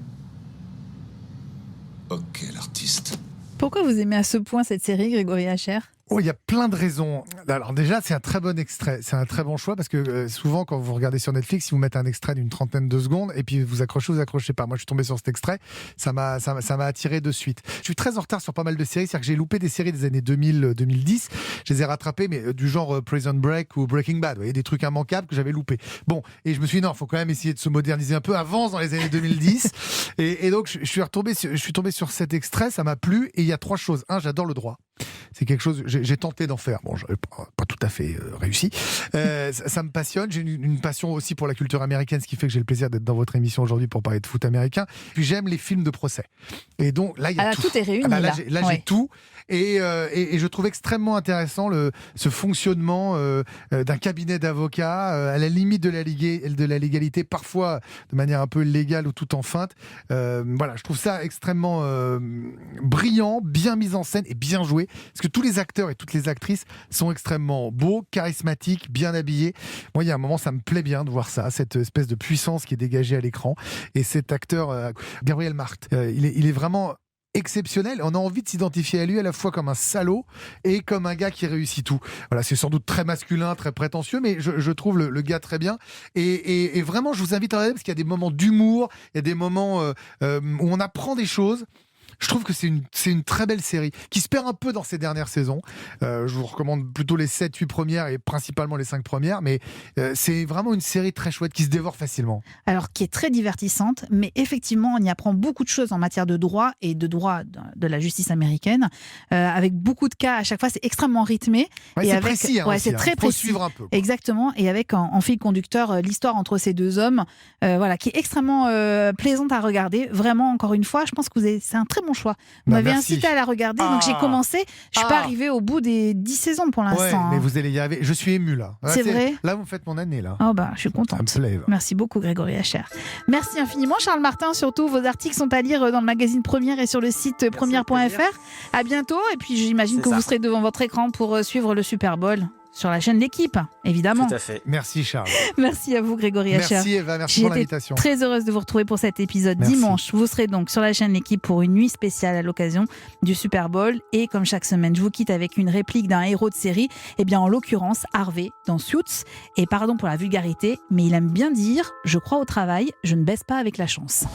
Ok, l'artiste. Pourquoi vous aimez à ce point cette série, Grégory Hacher? Oh, il y a plein de raisons. Alors déjà, c'est un très bon extrait. C'est un très bon choix parce que souvent, quand vous regardez sur Netflix, ils vous mettent un extrait d'une trentaine de secondes et puis vous accrochez pas. Moi, je suis tombé sur cet extrait. Ça m'a attiré de suite. Je suis très en retard sur pas mal de séries. C'est-à-dire que j'ai loupé des séries des années 2000-2010. Je les ai rattrapées, mais du genre Prison Break ou Breaking Bad. Vous voyez, des trucs immanquables que j'avais loupés. Bon, et je me suis dit, non, il faut quand même essayer de se moderniser un peu. Avance dans les années 2010. et donc, je suis tombé sur cet extrait. Ça m'a plu. Et il y a 3 choses. 1, j'adore le droit. C'est quelque chose, j'ai tenté d'en faire. Bon, je n'ai pas tout à fait réussi. Ça me passionne. J'ai une passion aussi pour la culture américaine, ce qui fait que j'ai le plaisir d'être dans votre émission aujourd'hui pour parler de foot américain. Puis j'aime les films de procès. Et donc là, il y a tout. Tout est réuni. Là, j'ai tout. Et je trouve extrêmement intéressant ce fonctionnement d'un cabinet d'avocats à la limite de la légalité, parfois de manière un peu légale ou tout en feinte. Voilà, je trouve ça extrêmement brillant, bien mis en scène et bien joué. Parce que tous les acteurs et toutes les actrices sont extrêmement beaux, charismatiques, bien habillés. Moi, il y a un moment, ça me plaît bien de voir ça, cette espèce de puissance qui est dégagée à l'écran. Et cet acteur, Gabriel Macht, il est vraiment exceptionnel. On a envie de s'identifier à lui à la fois comme un salaud et comme un gars qui réussit tout. Voilà, c'est sans doute très masculin, très prétentieux, mais je trouve le gars très bien. Et vraiment, je vous invite à regarder parce qu'il y a des moments d'humour, il y a des moments où on apprend des choses. Je trouve que c'est une très belle série qui se perd un peu dans ces dernières saisons. Je vous recommande plutôt les 7-8 premières et principalement les 5 premières, mais c'est vraiment une série très chouette qui se dévore facilement. Alors, qui est très divertissante, mais effectivement, on y apprend beaucoup de choses en matière de droit et de droit de la justice américaine, avec beaucoup de cas. À chaque fois, c'est extrêmement rythmé. Ouais, et c'est avec, précis. c'est très faut précis. Suivre un peu. Exactement. Et avec en fil conducteur l'histoire entre ces 2 hommes, voilà, qui est extrêmement plaisante à regarder. Vraiment, encore une fois, je pense que c'est un très bon choix. Vous m'avez incité à la regarder, donc j'ai commencé. Je ne suis pas arrivée au bout des 10 saisons pour l'instant. Ouais, mais vous allez y arriver. Je suis ému là. C'est vrai. Là, vous me faites mon année là. Oh bah, je suis contente. Ça me plaît. Merci beaucoup, Grégory Hacher. Merci infiniment, Charles Martin. Surtout, vos articles sont à lire dans le magazine Première et sur le site première.fr. À bientôt. Et puis, j'imagine que vous serez devant votre écran pour suivre le Super Bowl. Sur la chaîne L'Équipe, évidemment. Tout à fait. Merci Charles. Merci à vous Grégory Hacher. Merci Eva, merci pour l'invitation. Très heureuse de vous retrouver pour cet épisode. Merci. Dimanche, vous serez donc sur la chaîne L'Équipe pour une nuit spéciale à l'occasion du Super Bowl. Et comme chaque semaine, je vous quitte avec une réplique d'un héros de série. Eh bien, en l'occurrence, Harvey dans Suits. Et pardon pour la vulgarité, mais il aime bien dire « Je crois au travail, je ne baisse pas avec la chance ».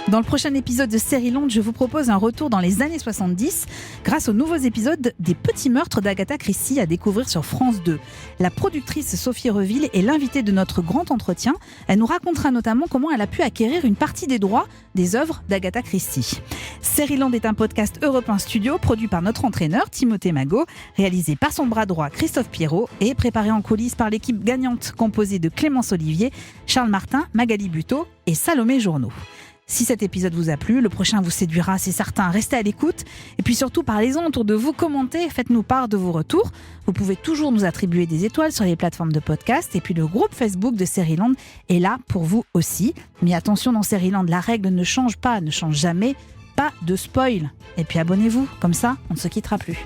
Dans le prochain épisode de Série Londe, je vous propose un retour dans les années 70 grâce aux nouveaux épisodes des Petits Meurtres d'Agatha Christie à découvrir sur France 2. La productrice Sophie Reville est l'invitée de notre grand entretien. Elle nous racontera notamment comment elle a pu acquérir une partie des droits des œuvres d'Agatha Christie. Série Londe est un podcast Europe 1 Studio produit par notre entraîneur Timothée Magot, réalisé par son bras droit Christophe Pierrot et préparé en coulisses par l'équipe gagnante composée de Clémence Olivier, Charles Martin, Magali Buteau et Salomé Journeau. Si cet épisode vous a plu, le prochain vous séduira, c'est certain. Restez à l'écoute. Et puis surtout, parlez-en autour de vous, commentez, faites-nous part de vos retours. Vous pouvez toujours nous attribuer des étoiles sur les plateformes de podcast. Et puis le groupe Facebook de Sérieland est là pour vous aussi. Mais attention, dans Sérieland, la règle ne change pas, ne change jamais. Pas de spoil. Et puis abonnez-vous, comme ça, on ne se quittera plus.